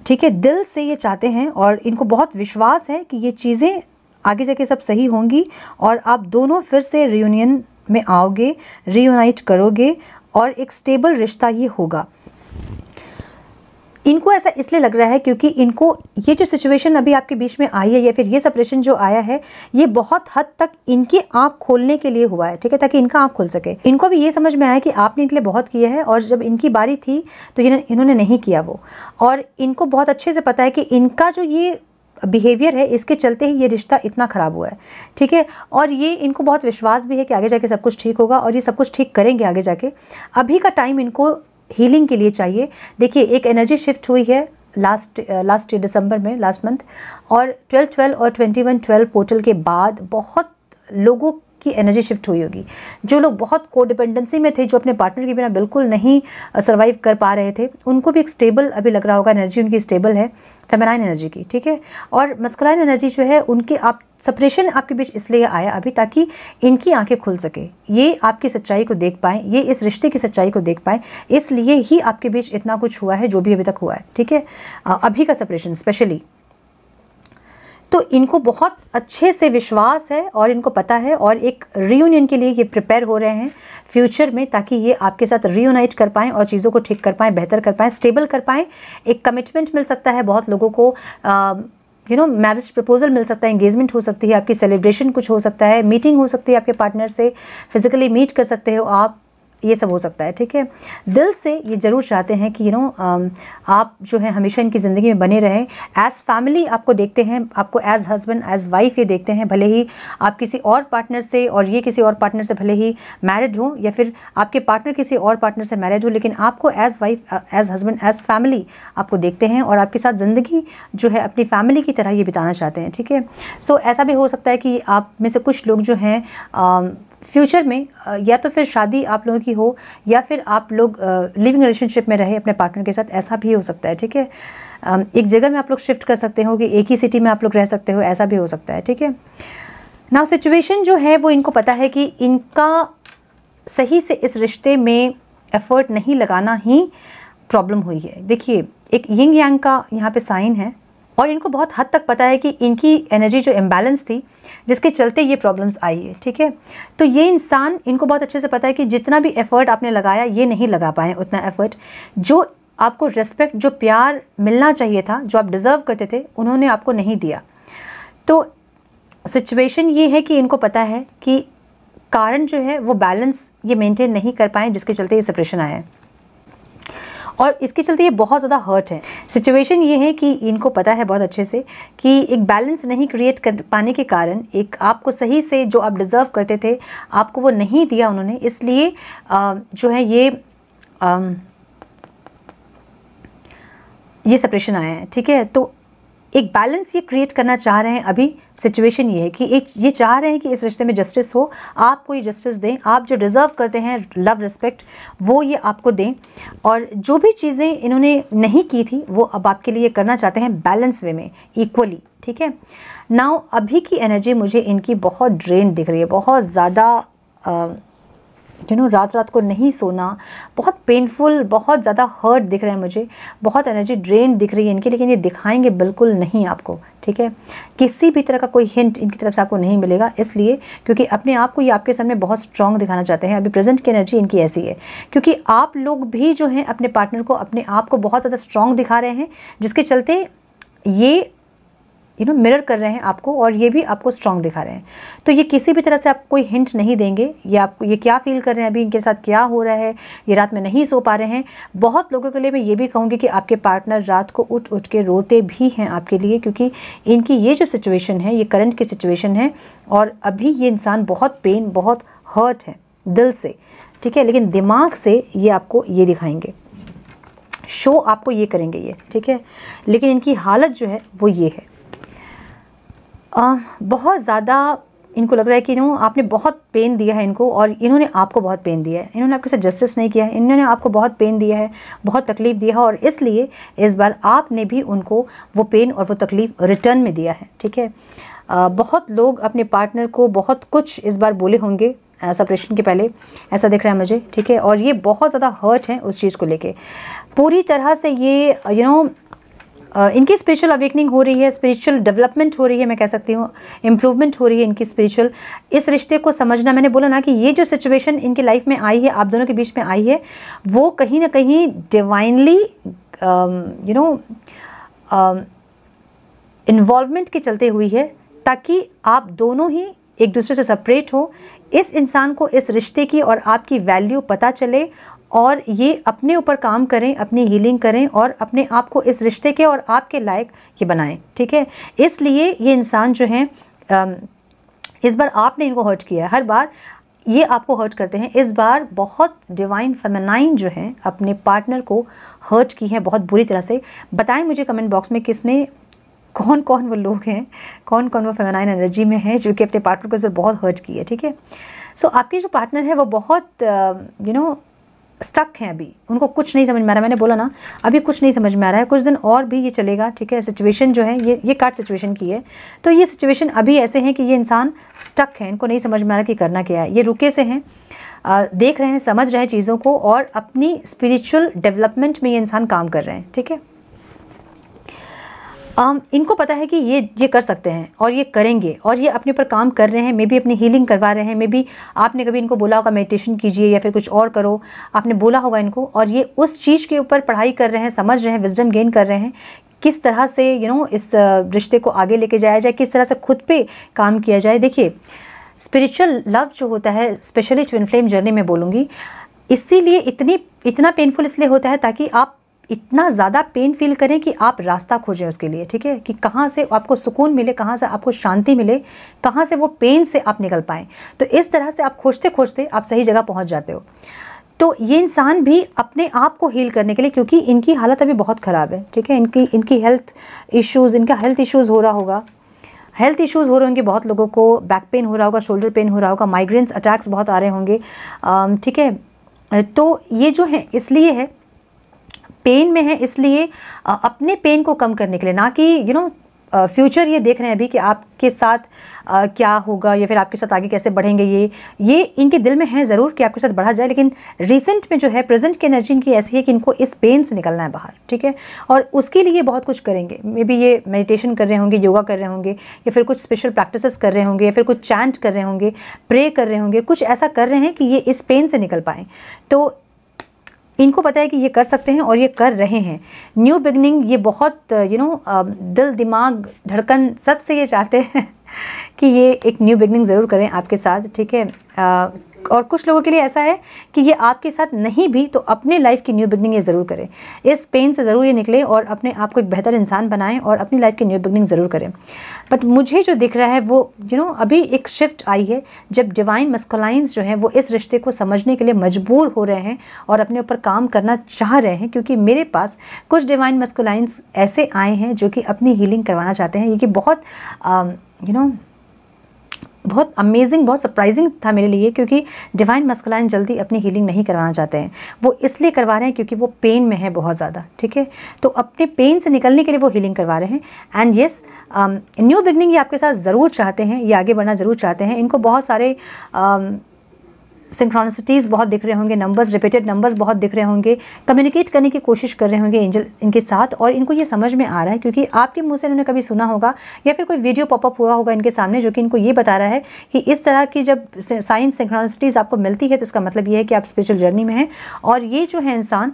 ठीक है। दिल से ये चाहते हैं और इनको बहुत विश्वास है कि ये चीज़ें आगे जाके सब सही होंगी और आप दोनों फिर से रीयूनियन में आओगे, रीयूनाइट करोगे और एक स्टेबल रिश्ता ये होगा। इनको ऐसा इसलिए लग रहा है क्योंकि इनको ये जो सिचुएशन अभी आपके बीच में आई है या फिर ये सेपरेशन जो आया है, ये बहुत हद तक इनकी आंख खोलने के लिए हुआ है, ठीक है, ताकि इनका आंख खुल सके। इनको भी ये समझ में आया कि आपने इनके लिए बहुत किया है और जब इनकी बारी थी तो इन्होंने नहीं किया वो, और इनको बहुत अच्छे से पता है कि इनका जो ये बिहेवियर है इसके चलते ही ये रिश्ता इतना ख़राब हुआ है, ठीक है। और ये इनको बहुत विश्वास भी है कि आगे जाके सब कुछ ठीक होगा और ये सब कुछ ठीक करेंगे आगे जाके। अभी का टाइम इनको हीलिंग के लिए चाहिए। देखिए, एक एनर्जी शिफ्ट हुई है लास्ट दिसंबर में, लास्ट मंथ, और 12-12 और 21-12 पोर्टल के बाद बहुत लोगों की एनर्जी शिफ्ट हुई होगी। जो लोग बहुत कोडिपेंडेंसी में थे, जो अपने पार्टनर के बिना बिल्कुल नहीं सर्वाइव कर पा रहे थे, उनको भी एक स्टेबल अभी लग रहा होगा, एनर्जी उनकी स्टेबल है, फेमिनाइन एनर्जी की, ठीक है। और मस्कुलाइन एनर्जी जो है उनकी आप सेपरेशन आपके बीच इसलिए आया अभी ताकि इनकी आंखें खुल सके, ये आपकी सच्चाई को देख पाएँ, ये इस रिश्ते की सच्चाई को देख पाएँ, इसलिए ही आपके बीच इतना कुछ हुआ है जो भी अभी तक हुआ है, ठीक है, अभी का सेपरेशन स्पेशली। तो इनको बहुत अच्छे से विश्वास है और इनको पता है, और एक रियूनियन के लिए ये प्रिपेयर हो रहे हैं फ्यूचर में, ताकि ये आपके साथ रियूनाइट कर पाएँ और चीज़ों को ठीक कर पाएँ, बेहतर कर पाएँ, स्टेबल कर पाएँ। एक कमिटमेंट मिल सकता है बहुत लोगों को, मैरिज प्रपोजल मिल सकता है, एंगेजमेंट हो सकती है, आपकी सेलिब्रेशन कुछ हो सकता है, मीटिंग हो सकती है आपके पार्टनर से, फिजिकली मीट कर सकते हो आप, ये सब हो सकता है, ठीक है। दिल से ये ज़रूर चाहते हैं कि आप जो है हमेशा इनकी ज़िंदगी में बने रहें। एज़ फैमिली आपको देखते हैं, आपको एज़ हस्बैंड एज़ वाइफ ये देखते हैं, भले ही आप किसी और पार्टनर से और ये किसी और पार्टनर से भले ही मैरिड हो, या फिर आपके पार्टनर किसी और पार्टनर से मैरिड हो, लेकिन आपको as wife as husband as family आपको देखते हैं और आपके साथ ज़िंदगी जो है अपनी फैमिली की तरह ये बिताना चाहते हैं, ठीक है। सो ऐसा भी हो सकता है कि आप में से कुछ लोग जो हैं फ्यूचर में या तो फिर शादी आप लोगों की हो, या फिर आप लोग लिविंग रिलेशनशिप में रहे अपने पार्टनर के साथ, ऐसा भी हो सकता है, ठीक है। एक जगह में आप लोग शिफ्ट कर सकते हो कि एक ही सिटी में आप लोग रह सकते हो, ऐसा भी हो सकता है, ठीक है। नाउ सिचुएशन जो है वो इनको पता है कि इनका सही से इस रिश्ते में एफर्ट नहीं लगाना ही प्रॉब्लम हुई है। देखिए, एक यिंग यांग का यहाँ पे साइन है, और इनको बहुत हद तक पता है कि इनकी एनर्जी जो इम्बैलेंस थी जिसके चलते ये प्रॉब्लम्स आई है, ठीक है। तो ये इंसान, इनको बहुत अच्छे से पता है कि जितना भी एफ़र्ट आपने लगाया ये नहीं लगा पाए उतना एफ़र्ट, जो आपको रिस्पेक्ट, जो प्यार मिलना चाहिए था, जो आप डिज़र्व करते थे, उन्होंने आपको नहीं दिया। तो सिचुएशन ये है कि इनको पता है कि कारण जो है वो बैलेंस ये मेंटेन नहीं कर पाए, जिसके चलते ये सेपरेशन आया है, और इसके चलते ये बहुत ज़्यादा हर्ट है। सिचुएशन ये है कि इनको पता है बहुत अच्छे से कि एक बैलेंस नहीं क्रिएट कर पाने के कारण, एक आपको सही से जो आप डिज़र्व करते थे आपको वो नहीं दिया उन्होंने, इसलिए जो है ये सेपरेशन आया है, ठीक है। तो एक बैलेंस ये क्रिएट करना चाह रहे हैं। अभी सिचुएशन ये है कि ये चाह रहे हैं कि इस रिश्ते में जस्टिस हो, आपको ये जस्टिस दें, आप जो डिज़र्व करते हैं लव रिस्पेक्ट वो ये आपको दें, और जो भी चीज़ें इन्होंने नहीं की थी वो अब आपके लिए करना चाहते हैं बैलेंस वे में, इक्वली, ठीक है। नाउ अभी की एनर्जी मुझे इनकी बहुत ड्रेन दिख रही है, बहुत ज़्यादा रात रात को नहीं सोना, बहुत पेनफुल, बहुत ज़्यादा हर्ट दिख रहा है मुझे, बहुत एनर्जी ड्रेन दिख रही है इनकी, लेकिन ये दिखाएंगे बिल्कुल नहीं आपको, ठीक है। किसी भी तरह का कोई हिंट इनकी तरफ से आपको नहीं मिलेगा, इसलिए क्योंकि अपने आप को ये आपके सामने बहुत स्ट्रॉन्ग दिखाना चाहते हैं। अभी प्रेजेंट की एनर्जी इनकी ऐसी है, क्योंकि आप लोग भी जो हैं अपने पार्टनर को, अपने आप को बहुत ज़्यादा स्ट्रॉन्ग दिखा रहे हैं, जिसके चलते ये मिरर कर रहे हैं आपको, और ये भी आपको स्ट्रॉन्ग दिखा रहे हैं। तो ये किसी भी तरह से आपको कोई हिंट नहीं देंगे, ये आपको ये क्या फील कर रहे हैं, अभी इनके साथ क्या हो रहा है, ये रात में नहीं सो पा रहे हैं। बहुत लोगों के लिए मैं ये भी कहूँगी कि आपके पार्टनर रात को उठ उठ के रोते भी हैं आपके लिए, क्योंकि इनकी ये जो सिचुएशन है, ये करंट की सिचुएशन है, और अभी ये इंसान बहुत पेन, बहुत हर्ट है दिल से, ठीक है, लेकिन दिमाग से ये आपको ये दिखाएंगे, शो आपको ये करेंगे ये, ठीक है। लेकिन इनकी हालत जो है वो ये है, बहुत ज़्यादा इनको लग रहा है कि आपने बहुत पेन दिया है इनको, और इन्होंने आपको बहुत पेन दिया है, इन्होंने आपके साथ जस्टिस नहीं किया है, इन्होंने आपको बहुत पेन दिया है, बहुत तकलीफ़ दिया है, और इसलिए इस बार आपने भी उनको वो पेन और वो तकलीफ़ रिटर्न में दिया है, ठीक है। बहुत लोग अपने पार्टनर को बहुत कुछ इस बार बोले होंगे सेपरेशन के पहले, ऐसा दिख रहा है मुझे, ठीक है। और ये बहुत ज़्यादा हर्ट है उस चीज़ को लेके, पूरी तरह से ये इनकी स्पिरिचुअल अवेकनिंग हो रही है, स्पिरिचुअल डेवलपमेंट हो रही है, मैं कह सकती हूँ इम्प्रूवमेंट हो रही है इनकी स्पिरिचुअल। इस रिश्ते को समझना, मैंने बोला ना कि ये जो सिचुएशन इनकी लाइफ में आई है, आप दोनों के बीच में आई है, वो कहीं ना कहीं डिवाइनली इन्वॉल्वमेंट के चलते हुई है, ताकि आप दोनों ही एक दूसरे से सेपरेट हो, इस इंसान को इस रिश्ते की और आपकी वैल्यू पता चले और ये अपने ऊपर काम करें, अपनी हीलिंग करें और अपने आप को इस रिश्ते के और आपके लायक ये बनाएं, ठीक है। इसलिए ये इंसान जो है, इस बार आपने इनको हर्ट किया है, हर बार ये आपको हर्ट करते हैं। इस बार बहुत डिवाइन फेमिनाइन जो है अपने पार्टनर को हर्ट की है बहुत बुरी तरह से। बताएं मुझे कमेंट बॉक्स में किसने, कौन कौन वो लोग हैं, कौन कौन वो फेमिनाइन एनर्जी में है जो कि अपने पार्टनर को इस बार बहुत हर्ट की है, ठीक है। सो आपके जो पार्टनर है वो बहुत स्टक हैं, अभी उनको कुछ नहीं समझ में आ रहा। मैंने बोला ना, अभी कुछ नहीं समझ में आ रहा है, कुछ दिन और भी ये चलेगा, ठीक है। सिचुएशन जो है ये कार्ड सिचुएशन की है, तो ये सिचुएशन अभी ऐसे हैं कि ये इंसान स्टक है, इनको नहीं समझ में आ रहा कि करना क्या है। ये रुके से हैं, देख रहे हैं, समझ रहे हैं चीज़ों को और अपनी स्पिरिचुअल डेवलपमेंट में ये इंसान काम कर रहे हैं, ठीक है। इनको पता है कि ये कर सकते हैं और ये करेंगे और ये अपने ऊपर काम कर रहे हैं, मे बी अपनी हीलिंग करवा रहे हैं, मे बी आपने कभी इनको बोला होगा मेडिटेशन कीजिए या फिर कुछ और करो, आपने बोला होगा इनको, और ये उस चीज़ के ऊपर पढ़ाई कर रहे हैं, समझ रहे हैं, विजडम गेन कर रहे हैं, किस तरह से इस रिश्ते को आगे लेके जाया जाए, किस तरह से खुद पे काम किया जाए। देखिए, स्पिरिचुअल लव जो होता है, स्पेशली ट्विन फ्लेम जर्नी में बोलूँगी, इसीलिए इतना पेनफुल इसलिए होता है ताकि आप इतना ज़्यादा पेन फील करें कि आप रास्ता खोजें उसके लिए, ठीक है, कि कहाँ से आपको सुकून मिले, कहाँ से आपको शांति मिले, कहाँ से वो पेन से आप निकल पाएँ। तो इस तरह से आप खोजते खोजते आप सही जगह पहुँच जाते हो। तो ये इंसान भी अपने आप को हील करने के लिए, क्योंकि इनकी हालत अभी बहुत ख़राब है, ठीक है, इनकी हेल्थ इश्यूज़ हो रहा होगा, हेल्थ इश्यूज़ हो रहे होंगे बहुत लोगों को, बैक पेन हो रहा होगा, शोल्डर पेन हो रहा होगा, माइग्रेन्स अटैक्स बहुत आ रहे होंगे, ठीक है। तो ये जो है इसलिए है, पेन में है, इसलिए अपने पेन को कम करने के लिए, ना कि फ्यूचर ये देख रहे हैं अभी कि आपके साथ क्या होगा या फिर आपके साथ आगे कैसे बढ़ेंगे, ये इनके दिल में है ज़रूर कि आपके साथ बढ़ा जाए, लेकिन रिसेंट में जो है, प्रेजेंट की एनर्जी इनकी ऐसी है कि इनको इस पेन से निकलना है बाहर, ठीक है। और उसके लिए बहुत कुछ करेंगे, मे बी ये मेडिटेशन कर रहे होंगे, योगा कर रहे होंगे, या फिर कुछ स्पेशल प्रैक्टिसेस कर रहे होंगे, या फिर कुछ चैंट कर रहे होंगे, प्रे कर रहे होंगे, कुछ ऐसा कर रहे हैं कि ये इस पेन से निकल पाएँ। तो इनको पता है कि ये कर सकते हैं और ये कर रहे हैं। न्यू बिगनिंग, ये बहुत दिल, दिमाग, धड़कन सबसे ये चाहते हैं कि ये एक न्यू बिगनिंग ज़रूर करें आपके साथ, ठीक है। और कुछ लोगों के लिए ऐसा है कि ये आपके साथ नहीं भी तो अपने लाइफ की न्यू बिगनिंग ये ज़रूर करें, इस पेन से ज़रूर ये निकले और अपने आप को एक बेहतर इंसान बनाएं और अपनी लाइफ की न्यू बिगनिंग ज़रूर करें। बट मुझे जो दिख रहा है वो अभी एक शिफ्ट आई है, जब डिवाइन मस्कुलाइंस जो हैं वो इस रिश्ते को समझने के लिए मजबूर हो रहे हैं और अपने ऊपर काम करना चाह रहे हैं, क्योंकि मेरे पास कुछ डिवाइन मस्कुलाइंस ऐसे आए हैं जो कि अपनी हीलिंग करवाना चाहते हैं। ये कि बहुत बहुत अमेजिंग, बहुत सरप्राइजिंग था मेरे लिए, क्योंकि डिवाइन मस्कुलाइन जल्दी अपनी हीलिंग नहीं करवाना चाहते हैं, वो इसलिए करवा रहे हैं क्योंकि वो पेन में है बहुत ज़्यादा, ठीक है। तो अपने पेन से निकलने के लिए वो हीलिंग करवा रहे हैं। एंड येस, न्यू बिगनिंग ये आपके साथ ज़रूर चाहते हैं, ये आगे बढ़ना ज़रूर चाहते हैं। इनको बहुत सारे सिंक्रोनिसिटीज़ बहुत दिख रहे होंगे, नंबर्स, रिपीटेड नंबर्स बहुत दिख रहे होंगे, कम्युनिकेट करने की कोशिश कर रहे होंगे एंजल इनके साथ, और इनको ये समझ में आ रहा है क्योंकि आपके मुंह से इन्होंने कभी सुना होगा या फिर कोई वीडियो पॉपअप हुआ होगा इनके सामने जो कि इनको ये बता रहा है कि इस तरह की जब साइंस सिंक्रोनिसिटीज़ आपको मिलती है तो इसका मतलब ये है कि आप स्पिरिचुअल जर्नी में हैं। और ये जो है इंसान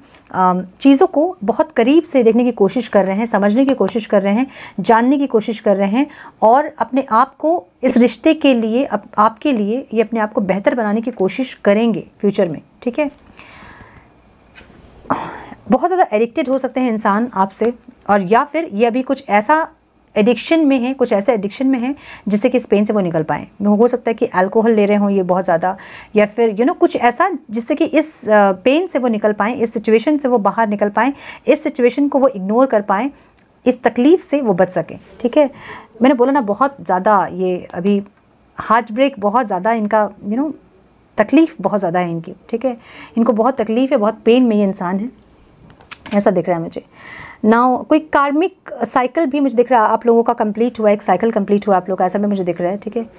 चीज़ों को बहुत करीब से देखने की कोशिश कर रहे हैं, समझने की कोशिश कर रहे हैं, जानने की कोशिश कर रहे हैं, और अपने आप को इस रिश्ते के लिए, आपके लिए ये अपने आप को बेहतर बनाने की कोशिश करेंगे फ्यूचर में, ठीक है। बहुत ज़्यादा एडिक्टेड हो सकते हैं इंसान आपसे, और या फिर ये अभी कुछ ऐसा एडिक्शन में है, कुछ ऐसे एडिक्शन में है जिससे कि इस पेन से वो निकल पाएँ। हो सकता है कि अल्कोहल ले रहे हों ये बहुत ज़्यादा, या फिर कुछ ऐसा जिससे कि इस पेन से वो निकल पाएँ, इस सिचुएशन से वो बाहर निकल पाएँ, इस सिचुएशन को वो इग्नोर कर पाएँ, इस तकलीफ़ से वो बच सकें, ठीक है। मैंने बोला ना, बहुत ज़्यादा ये अभी हार्ट ब्रेक, बहुत ज़्यादा इनका तकलीफ़ बहुत ज़्यादा है इनकी, ठीक है। इनको बहुत तकलीफ़ है, बहुत पेन में ये इंसान है, ऐसा दिख रहा है मुझे। नाउ कोई कार्मिक साइकिल भी मुझे दिख रहा है आप लोगों का कंप्लीट हुआ, एक साइकिल कंप्लीट हुआ आप लोग का, ऐसा भी मुझे दिख रहा है, ठीक है।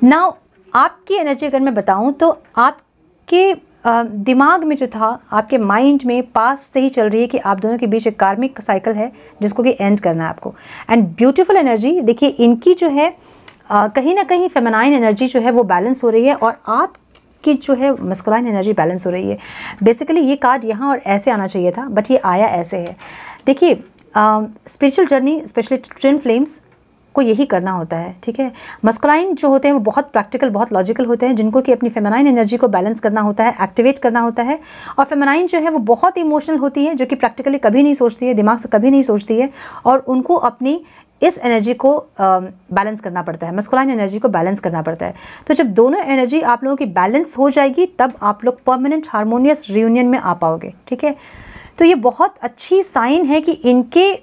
नाउ आपकी एनर्जी अगर मैं बताऊं तो आपके दिमाग में जो था, आपके माइंड में पास से ही चल रही है कि आप दोनों के बीच एक कार्मिक साइकिल है जिसको कि एंड करना है आपको। एंड ब्यूटीफुल एनर्जी देखिए, इनकी जो है कहीं ना कहीं फेमिनाइन एनर्जी जो है वो बैलेंस हो रही है, और आप आपकी जो है मस्कुलाइन एनर्जी बैलेंस हो रही है। बेसिकली ये कार्ड यहाँ और ऐसे आना चाहिए था, बट ये आया ऐसे है। देखिए spiritual journey specially twin flames को यही करना होता है, ठीक है। मस्कुलाइन जो होते हैं वो बहुत प्रैक्टिकल, बहुत लॉजिकल होते हैं, जिनको कि अपनी फेमिनाइन एनर्जी को बैलेंस करना होता है, एक्टिवेट करना होता है। और फेमिनाइन जो है वो बहुत इमोशनल होती है, जो कि प्रैक्टिकली कभी नहीं सोचती है, दिमाग से कभी नहीं सोचती है, और उनको अपनी इस एनर्जी को बैलेंस करना पड़ता है, मस्कुलाइन एनर्जी को बैलेंस करना पड़ता है। तो जब दोनों एनर्जी आप लोगों की बैलेंस हो जाएगी तब आप लोग परमानेंट हार्मोनियस रियूनियन में आ पाओगे, ठीक है। तो ये बहुत अच्छी साइन है कि इनके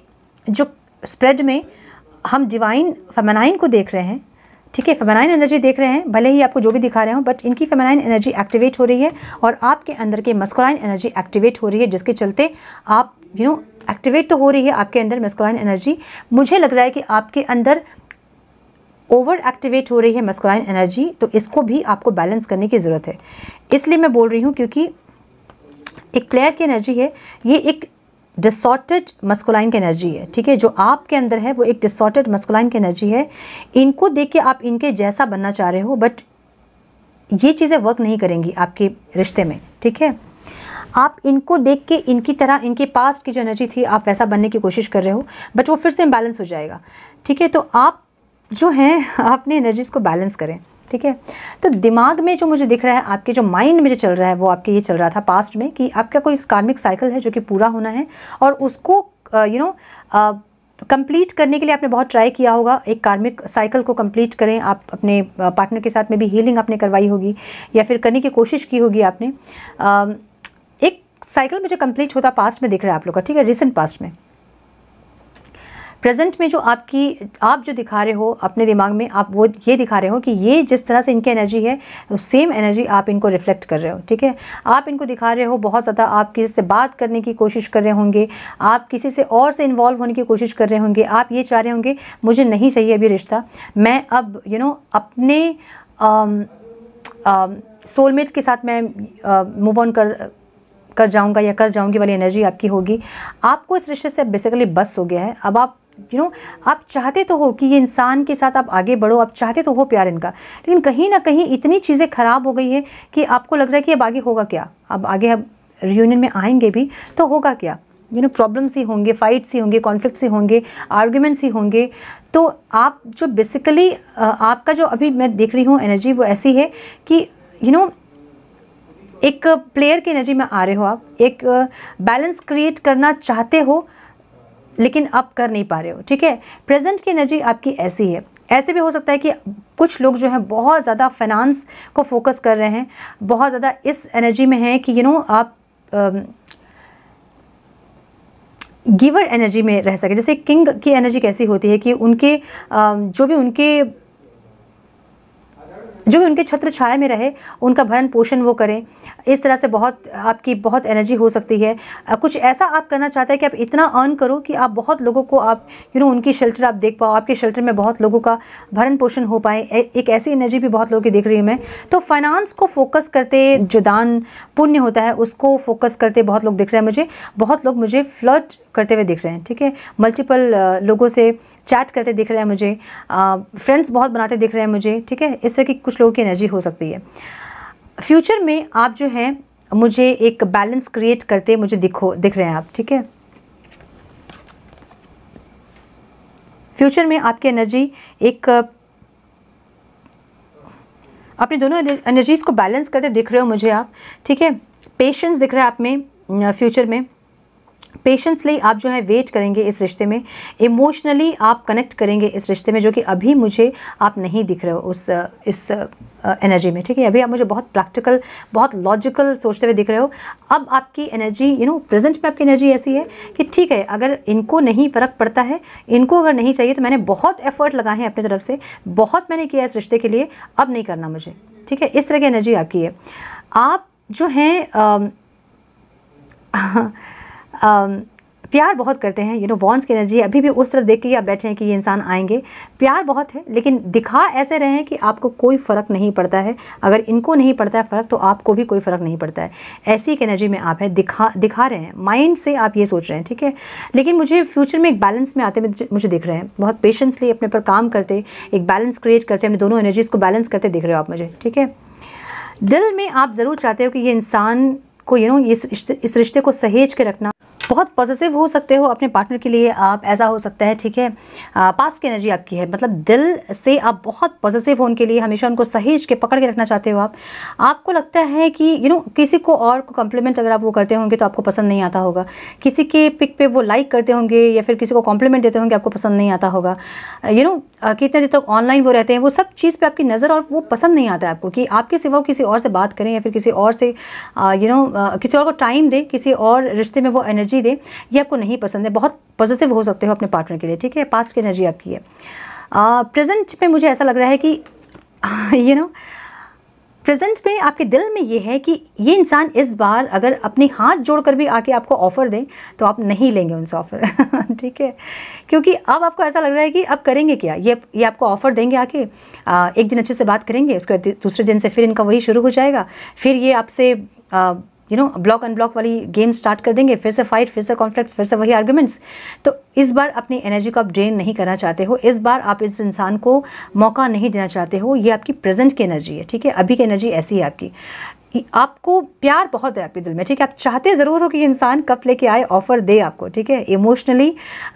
जो स्प्रेड में हम डिवाइन फेमिनाइन को देख रहे हैं, ठीक है, फेमिनाइन एनर्जी देख रहे हैं, भले ही आपको जो भी दिखा रहे हो, बट इनकी फेमिनाइन एनर्जी एक्टिवेट हो रही है और आपके अंदर के मस्कुलाइन एनर्जी एक्टिवेट हो रही है, जिसके चलते आप एक्टिवेट तो हो रही है आपके अंदर मस्कुलाइन एनर्जी। मुझे लग रहा है कि आपके अंदर ओवर एक्टिवेट हो रही है मस्कुलाइन एनर्जी, तो इसको भी आपको बैलेंस करने की ज़रूरत है। इसलिए मैं बोल रही हूँ क्योंकि एक प्लेयर की एनर्जी है, ये एक डिसॉर्टेड मस्कुलाइन की एनर्जी है, ठीक है। जो आपके अंदर है वो एक डिसॉर्टेड मस्कुलाइन की एनर्जी है। इनको देख के आप इनके जैसा बनना चाह रहे हो, बट ये चीज़ें वर्क नहीं करेंगी आपके रिश्ते में, ठीक है। आप इनको देख के इनकी तरह, इनके पास की जो एनर्जी थी आप वैसा बनने की कोशिश कर रहे हो, बट वो फिर से इम्बैलेंस हो जाएगा, ठीक है। तो आप जो हैं अपनी एनर्जीज को बैलेंस करें, ठीक है। तो दिमाग में जो मुझे दिख रहा है, आपके जो माइंड में जो चल रहा है, वो आपके ये चल रहा था पास्ट में कि आपका कोई कार्मिक साइकिल है जो कि पूरा होना है, और उसको कंप्लीट करने के लिए आपने बहुत ट्राई किया होगा। एक कार्मिक साइकिल को कंप्लीट करें, आप अपने पार्टनर के साथ में भी हीलिंग आपने करवाई होगी या फिर करने की कोशिश की होगी आपने। एक साइकिल मुझे कंप्लीट होता पास्ट में दिख रहा है आप लोग का, ठीक है, रिसेंट पास्ट में। प्रेजेंट में जो आप जो दिखा रहे हो अपने दिमाग में, आप वो ये दिखा रहे हो कि ये जिस तरह से इनकी एनर्जी है, सेम एनर्जी आप इनको रिफ्लेक्ट कर रहे हो, ठीक है। आप इनको दिखा रहे हो बहुत ज़्यादा, आप किसी से बात करने की कोशिश कर रहे होंगे, आप किसी से और से इन्वॉल्व होने की कोशिश कर रहे होंगे, आप ये चाह रहे होंगे मुझे नहीं चाहिए अभी रिश्ता, मैं अब अपने सोलमेट के साथ मैं मूव ऑन कर जाऊंगा या कर जाऊंगी वाली एनर्जी आपकी होगी। आपको इस रिश्ते से बेसिकली बस हो गया है। अब आप आप चाहते तो हो कि ये इंसान के साथ आप आगे बढ़ो, आप चाहते तो हो प्यार इनका, लेकिन कहीं ना कहीं इतनी चीज़ें ख़राब हो गई है कि आपको लग रहा है कि अब आगे होगा क्या, अब आगे अब रियूनियन में आएंगे भी तो होगा क्या, प्रॉब्लम्स ही होंगे, फाइट्स ही होंगे, कॉन्फ्लिक्ट्स ही होंगे, आर्ग्यूमेंट्स ही होंगे। तो आप जो बेसिकली आपका जो अभी मैं देख रही हूँ एनर्जी, वो ऐसी है कि एक प्लेयर की एनर्जी में आ रहे हो, आप एक बैलेंस क्रिएट करना चाहते हो लेकिन आप कर नहीं पा रहे हो, ठीक है। प्रेजेंट की एनर्जी आपकी ऐसी है। ऐसे भी हो सकता है कि कुछ लोग जो हैं बहुत ज़्यादा फाइनेंस को फोकस कर रहे हैं, बहुत ज़्यादा इस एनर्जी में हैं कि आप गिवर एनर्जी में रह सके। जैसे किंग की एनर्जी कैसी होती है कि उनके जो भी उनके छत्र छाया में रहे, उनका भरण पोषण वो करें, इस तरह से बहुत आपकी बहुत एनर्जी हो सकती है। कुछ ऐसा आप करना चाहते हैं कि आप इतना अर्न करो कि आप बहुत लोगों को आप उनकी शेल्टर आप देख पाओ, आपके शेल्टर में बहुत लोगों का भरण पोषण हो पाए। एक ऐसी एनर्जी भी बहुत लोगों की दिख रही है मैं। तो फाइनेंस को फोकस करते, जो दान पुण्य होता है उसको फोकस करते बहुत लोग दिख रहे हैं मुझे। बहुत लोग मुझे फ्लर्ट करते हुए दिख रहे हैं, ठीक है। मल्टीपल लोगों से चैट करते दिख रहे हैं मुझे, फ्रेंड्स बहुत बनाते दिख रहे हैं मुझे, ठीक है। इस तरह की कुछ लोगों की एनर्जी हो सकती है। फ्यूचर में आप जो हैं मुझे एक बैलेंस क्रिएट करते मुझे दिख रहे हैं आप, ठीक है। फ्यूचर में आपकी एनर्जी एक अपनी दोनों एनर्जीज को बैलेंस करते दिख रहे हो मुझे आप, ठीक है। पेशेंस दिख रहा है आप में फ्यूचर में। पेशेंसली आप जो है वेट करेंगे इस रिश्ते में, इमोशनली आप कनेक्ट करेंगे इस रिश्ते में, जो कि अभी मुझे आप नहीं दिख रहे हो इस एनर्जी में, ठीक है। अभी आप मुझे बहुत प्रैक्टिकल, बहुत लॉजिकल सोचते हुए दिख रहे हो। अब आपकी एनर्जी प्रेजेंट में आपकी एनर्जी ऐसी है कि ठीक है, अगर इनको नहीं फ़र्क पड़ता है, इनको अगर नहीं चाहिए, तो मैंने बहुत एफर्ट लगाए हैं अपनी तरफ से, बहुत मैंने किया इस रिश्ते के लिए, अब नहीं करना मुझे, ठीक है। इस तरह की एनर्जी आपकी है। आप जो हैं प्यार बहुत करते हैं, वॉन्स की एनर्जी अभी भी उस तरफ देख के आप बैठे हैं कि ये इंसान आएंगे। प्यार बहुत है, लेकिन दिखा ऐसे रहे हैं कि आपको कोई फ़र्क नहीं पड़ता है। अगर इनको नहीं पड़ता है फ़र्क, तो आपको भी कोई फ़र्क नहीं पड़ता है। ऐसी एक एनर्जी में आप हैं, दिखा रहे हैं, माइंड से आप ये सोच रहे हैं, ठीक है। लेकिन मुझे फ्यूचर में एक बैलेंस में आते मुझे दिख रहे हैं, बहुत पेशेंसली अपने पर काम करते, एक बैलेंस क्रिएट करते, अपने दोनों एनर्जीज़ को बैलेंस करते दिख रहे हो आप मुझे, ठीक है। दिल में आप ज़रूर चाहते हो कि ये इंसान को इस रिश्ते को सहेज के रखना। बहुत पॉजिटिव हो सकते हो अपने पार्टनर के लिए आप, ऐसा हो सकता है, ठीक है। पास्ट की एनर्जी आपकी है, मतलब दिल से आप बहुत पॉजिटिव हो उनके लिए, हमेशा उनको सहेज के पकड़ के रखना चाहते हो आप। आपको लगता है कि किसी को और को कॉम्प्लीमेंट अगर आप वो करते होंगे तो आपको पसंद नहीं आता होगा, किसी के पिक पे वो लाइक करते होंगे या फिर किसी को कॉम्प्लीमेंट देते होंगे, आपको पसंद नहीं आता होगा। कितने दिन तक ऑनलाइन वो रहते हैं, वो सब चीज़ पे आपकी नज़र और वो पसंद नहीं आता है आपको कि आपके सिवा वो किसी और से बात करें या फिर किसी और से किसी और को टाइम दे, किसी और रिश्ते में वो एनर्जी दे, ये आपको नहीं पसंद है। बहुत पॉजिटिव हो सकते हो अपने पार्टनर के लिए, ठीक है। पास्ट की एनर्जी आपकी है। प्रेजेंट में मुझे ऐसा लग रहा है कि प्रेजेंट में आपके दिल में ये है कि ये इंसान इस बार अगर अपने हाथ जोड़कर भी आके आपको ऑफ़र दें तो आप नहीं लेंगे उनसे ऑफ़र ठीक है, क्योंकि अब आपको ऐसा लग रहा है कि अब करेंगे क्या, ये आपको ऑफ़र देंगे आके, एक दिन अच्छे से बात करेंगे, उसके बाद दूसरे दिन से फिर इनका वही शुरू हो जाएगा, फिर ये आपसे ब्लॉक अनब्लॉक वाली गेम स्टार्ट कर देंगे, फिर से फाइट, फिर से कॉन्फ्लिक्ट्स, फिर से वही आर्ग्यूमेंट्स। तो इस बार अपनी एनर्जी को आप ड्रेन नहीं करना चाहते हो, इस बार आप इस इंसान को मौका नहीं देना चाहते हो। ये आपकी प्रेजेंट की एनर्जी है, ठीक है। अभी की एनर्जी ऐसी है आपकी, आपको प्यार बहुत है आपके दिल में, ठीक है। आप चाहते ज़रूर हो कि इंसान कब लेके आए, ऑफ़र दे आपको, ठीक है। इमोशनली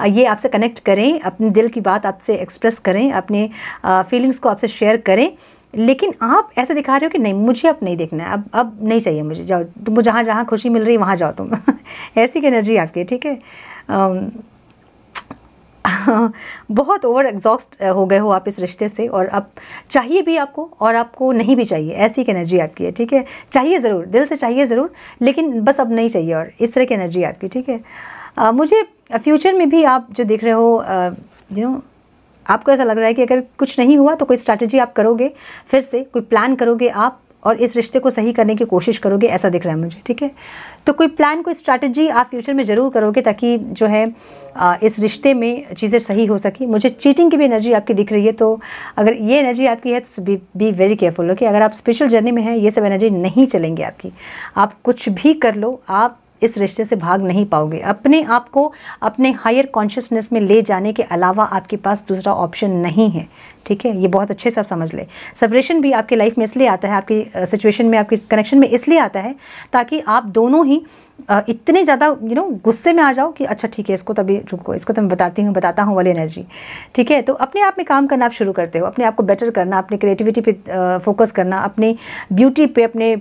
ये आपसे कनेक्ट करें, अपने दिल की बात आपसे एक्सप्रेस करें, अपने फीलिंग्स को आपसे शेयर करें, लेकिन आप ऐसे दिखा रहे हो कि नहीं, मुझे अब नहीं देखना है, अब नहीं चाहिए मुझे, जाओ तुम, जहाँ जहाँ खुशी मिल रही है वहाँ जाओ तुम ऐसी की एनर्जी आपकी, ठीक है। बहुत ओवर एग्जॉस्ट हो गए हो आप इस रिश्ते से, और अब चाहिए भी आपको और आपको नहीं भी चाहिए, ऐसी की एनर्जी आपकी है, ठीक है। चाहिए ज़रूर, दिल से चाहिए ज़रूर, लेकिन बस अब नहीं चाहिए, और इस तरह की एनर्जी आपकी, ठीक है। मुझे फ्यूचर में भी आप जो देख रहे हो, आपको ऐसा लग रहा है कि अगर कुछ नहीं हुआ तो कोई स्ट्रैटेजी आप करोगे, फिर से कोई प्लान करोगे आप और इस रिश्ते को सही करने की कोशिश करोगे, ऐसा दिख रहा है मुझे, ठीक है। तो कोई प्लान, कोई स्ट्रैटेजी आप फ्यूचर में ज़रूर करोगे ताकि जो है इस रिश्ते में चीज़ें सही हो सके। मुझे चीटिंग की भी एनर्जी आपकी दिख रही है, तो अगर ये एनर्जी आपकी है तो बी वेरी केयरफुल, ओके। अगर आप स्पिरिचुअल जर्नी में हैं, ये सब एनर्जी नहीं चलेंगे आपकी, आप कुछ भी कर लो, आप इस रिश्ते से भाग नहीं पाओगे। अपने आप को अपने हायर कॉन्शियसनेस में ले जाने के अलावा आपके पास दूसरा ऑप्शन नहीं है, ठीक है। ये बहुत अच्छे से आप समझ ले। सेपरेशन भी आपकी लाइफ में इसलिए आता है, आपकी सिचुएशन में, आपकी कनेक्शन में इसलिए आता है ताकि आप दोनों ही इतने ज़्यादा गुस्से में आ जाओ कि अच्छा ठीक है, इसको तभी रुको, इसको तो मैं बताता हूँ वाली एनर्जी, ठीक है। तो अपने आप में काम करना आप शुरू करते हो, अपने आप को बेटर करना, अपनी क्रिएटिविटी पे फोकस करना, अपने ब्यूटी पे, अपने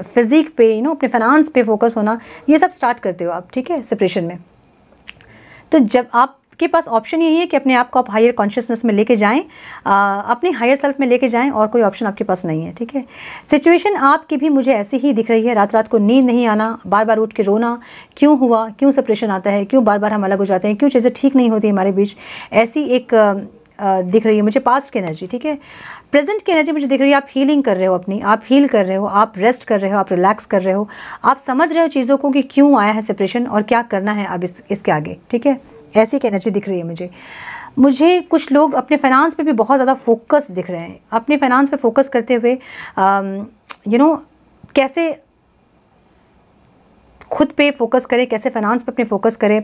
फिजिक पे, अपने फाइनेंस पे फोकस होना, ये सब स्टार्ट करते हो आप, ठीक है, सेपरेशन में। तो जब आपके पास ऑप्शन यही है कि अपने आप को आप हायर कॉन्शियसनेस में लेके जाएं, अपने हायर सेल्फ में लेके जाएं, और कोई ऑप्शन आपके पास नहीं है, ठीक है। सिचुएशन आपकी भी मुझे ऐसी ही दिख रही है, रात रात को नींद नहीं आना, बार बार उठ के रोना, क्यों हुआ, क्यों सेपरेशन आता है, क्यों बार बार हम अलग हो जाते हैं, क्यों चीज़ें ठीक नहीं होती हमारे बीच, ऐसी एक दिख रही है मुझे पास्ट की एनर्जी, ठीक है। प्रेजेंट की एनर्जी मुझे दिख रही है, आप हीलिंग कर रहे हो अपनी, आप हील कर रहे हो, आप रेस्ट कर रहे हो, आप रिलैक्स कर रहे हो, आप समझ रहे हो चीज़ों को कि क्यों आया है सेपरेशन और क्या करना है अब इसके आगे, ठीक है। ऐसी की एनर्जी दिख रही है मुझे कुछ लोग अपने फाइनेंस पे भी बहुत ज़्यादा फोकस दिख रहे हैं, अपने फाइनेंस पे फोकस करते हुए कैसे खुद पे फोकस करें, कैसे फाइनेंस पे अपने फोकस करें,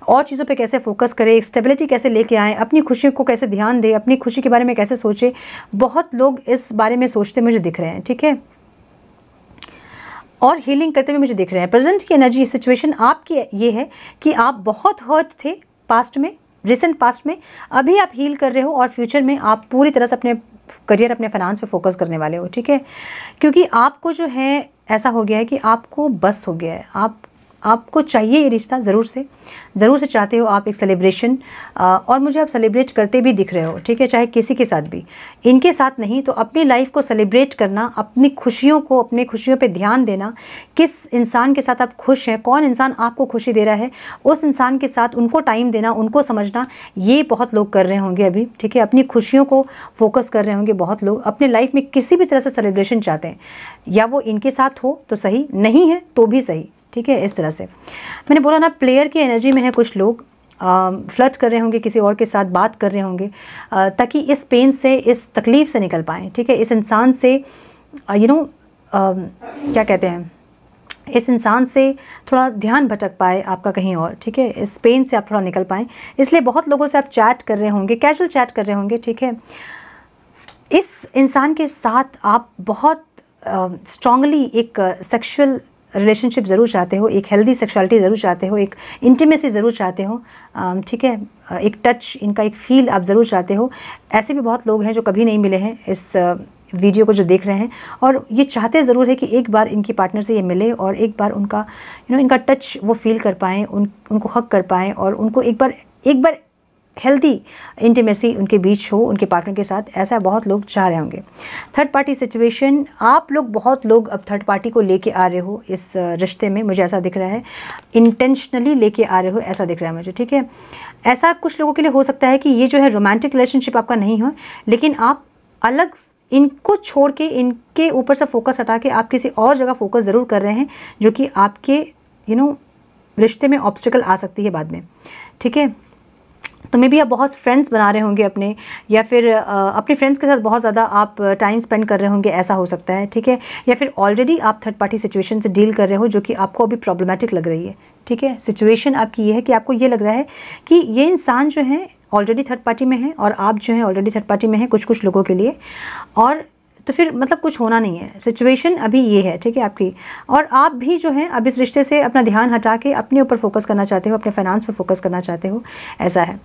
और चीज़ों पे कैसे फोकस करें, स्टेबिलिटी कैसे लेके आएँ, अपनी खुशी को कैसे ध्यान दें, अपनी खुशी के बारे में कैसे सोचें, बहुत लोग इस बारे में सोचते मुझे दिख रहे हैं, ठीक है। और हीलिंग करते हुए मुझे दिख रहे हैं। प्रेजेंट की एनर्जी सिचुएशन आपकी ये है कि आप बहुत हर्ट थे पास्ट में, रिसेंट पास्ट में, अभी आप हील कर रहे हो, और फ्यूचर में आप पूरी तरह से अपने करियर, अपने फाइनेंस पे फोकस करने वाले हो, ठीक है। क्योंकि आपको जो है ऐसा हो गया है कि आपको बस हो गया है, आपको चाहिए ये रिश्ता, ज़रूर से चाहते हो आप एक सेलिब्रेशन, और मुझे आप सेलिब्रेट करते भी दिख रहे हो, ठीक है। चाहे किसी के साथ भी, इनके साथ नहीं तो अपनी लाइफ को सेलिब्रेट करना, अपनी खुशियों को, अपनी खुशियों पे ध्यान देना, किस इंसान के साथ आप खुश हैं, कौन इंसान आपको खुशी दे रहा है, उस इंसान के साथ उनको टाइम देना, उनको समझना, ये बहुत लोग कर रहे होंगे अभी, ठीक है। अपनी खुशियों को फोकस कर रहे होंगे बहुत लोग, अपने लाइफ में किसी भी तरह से सेलिब्रेशन चाहते हैं, या वो इनके साथ हो तो सही, नहीं है तो भी सही, ठीक है। इस तरह से मैंने बोला ना, प्लेयर की एनर्जी में है कुछ लोग, फ्लर्ट कर रहे होंगे, किसी और के साथ बात कर रहे होंगे, ताकि इस पेन से, इस तकलीफ़ से निकल पाएँ, ठीक है। इस इंसान से क्या कहते हैं, इस इंसान से थोड़ा ध्यान भटक पाए आपका कहीं और, ठीक है। इस पेन से आप थोड़ा निकल पाएँ, इसलिए बहुत लोगों से आप चैट कर रहे होंगे, कैजुअल चैट कर रहे होंगे, ठीक है। इस इंसान के साथ आप बहुत स्ट्रांगली एक सेक्सुअल रिलेशनशिप ज़रूर चाहते हो, एक हेल्दी सेक्सुअलिटी ज़रूर चाहते हो, एक इंटीमेसी ज़रूर चाहते हो, ठीक है, एक टच, इनका एक फ़ील आप ज़रूर चाहते हो। ऐसे भी बहुत लोग हैं जो कभी नहीं मिले हैं इस वीडियो को जो देख रहे हैं, और ये चाहते ज़रूर है कि एक बार इनकी पार्टनर से ये मिले और एक बार उनका इनका टच वो फील कर पाएँ, उनको हक कर पाएँ, और उनको एक बार हेल्दी इंटीमेसी उनके बीच हो उनके पार्टनर के साथ। ऐसा बहुत लोग चाह रहे होंगे। थर्ड पार्टी सिचुएशन, आप लोग बहुत लोग अब थर्ड पार्टी को लेके आ रहे हो इस रिश्ते में, मुझे ऐसा दिख रहा है, इंटेंशनली लेके आ रहे हो, ऐसा दिख रहा है मुझे, ठीक है। ऐसा कुछ लोगों के लिए हो सकता है कि ये जो है रोमांटिक रिलेशनशिप आपका नहीं हो, लेकिन आप अलग इनको छोड़ के, इनके ऊपर से फोकस हटा के आप किसी और जगह फोकस ज़रूर कर रहे हैं, जो कि आपके रिश्ते में ऑब्स्टिकल आ सकती है बाद में, ठीक है। तो मे भी आप बहुत फ्रेंड्स बना रहे होंगे अपने, या फिर अपने फ्रेंड्स के साथ बहुत ज़्यादा आप टाइम स्पेंड कर रहे होंगे, ऐसा हो सकता है, ठीक है। या फिर ऑलरेडी आप थर्ड पार्टी सिचुएशन से डील कर रहे हो जो कि आपको अभी प्रॉब्लमेटिक लग रही है, ठीक है। सिचुएशन आपकी ये है कि आपको ये लग रहा है कि ये इंसान जो है ऑलरेडी थर्ड पार्टी में है और आप जो है ऑलरेडी थर्ड पार्टी में है कुछ लोगों के लिए, और तो फिर मतलब कुछ होना नहीं है, सिचुएशन अभी ये है, ठीक है आपकी। और आप भी जो है अब इस रिश्ते से अपना ध्यान हटा के अपने ऊपर फोकस करना चाहते हो, अपने फाइनेंस पर फोकस करना चाहते हो, ऐसा है।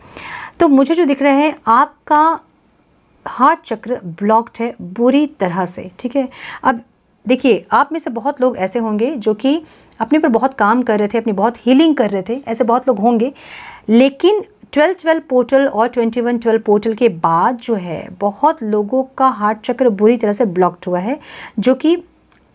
तो मुझे जो दिख रहा है, आपका हार्ट चक्र ब्लॉक्ड है बुरी तरह से, ठीक है। अब देखिए, आप में से बहुत लोग ऐसे होंगे जो कि अपने पर बहुत काम कर रहे थे, अपनी बहुत हीलिंग कर रहे थे, ऐसे बहुत लोग होंगे, लेकिन 12-12 पोर्टल और 21-12 पोर्टल के बाद जो है बहुत लोगों का हार्ट चक्र बुरी तरह से ब्लॉक्ड हुआ है। जो कि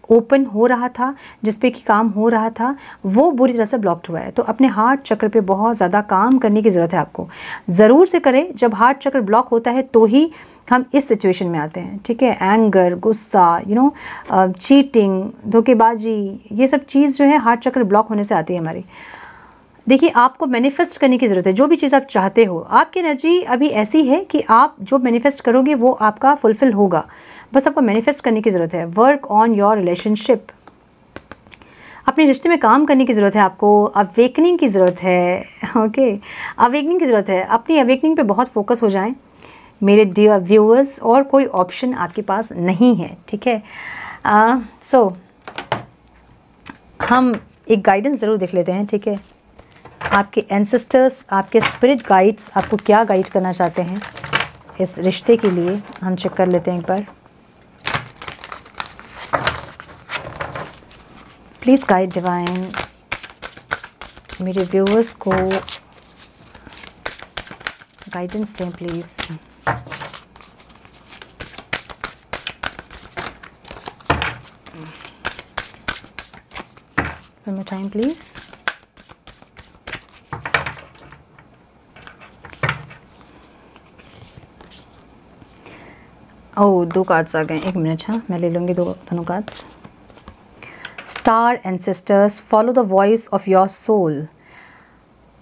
ओपन हो रहा था, जिस पे कि काम हो रहा था, वो बुरी तरह से ब्लॉक्ड हुआ है। तो अपने हार्ट चक्र पे बहुत ज़्यादा काम करने की ज़रूरत है आपको, ज़रूर से करें। जब हार्ट चक्र ब्लॉक होता है तो ही हम इस सिचुएशन में आते हैं, ठीक है। एंगर, गुस्सा, चीटिंग, धोखेबाजी, ये सब चीज़ जो है हार्ट चक्र ब्लॉक होने से आती है हमारी। देखिए, आपको मैनिफेस्ट करने की ज़रूरत है, जो भी चीज़ आप चाहते हो। आपकी एनर्जी अभी ऐसी है कि आप जो मैनिफेस्ट करोगे वो आपका फुलफिल होगा, बस आपको मैनिफेस्ट करने की ज़रूरत है। वर्क ऑन योर रिलेशनशिप, अपने रिश्ते में काम करने की ज़रूरत है आपको। अवेकनिंग की ज़रूरत है, ओके, अवेकनिंग की ज़रूरत है। अपनी अवेकनिंग पे बहुत फोकस हो जाएं मेरे डियर व्यूअर्स, और कोई ऑप्शन आपके पास नहीं है, ठीक है। सो हम एक गाइडेंस ज़रूर देख लेते हैं, ठीक है। आपके एंसेस्टर्स, आपके स्पिरिट गाइड्स आपको क्या गाइड करना चाहते हैं इस रिश्ते के लिए, हम चेक कर लेते हैं एक बार। प्लीज़ गाइड डिवाइन, मेरे व्यूअर्स को गाइडेंस दें please. One more time please। Oh, 2 cards आ गए, 1 मिनट, हाँ मैं ले लूँगी दोनों cards. Star ancestors, follow the voice of your soul.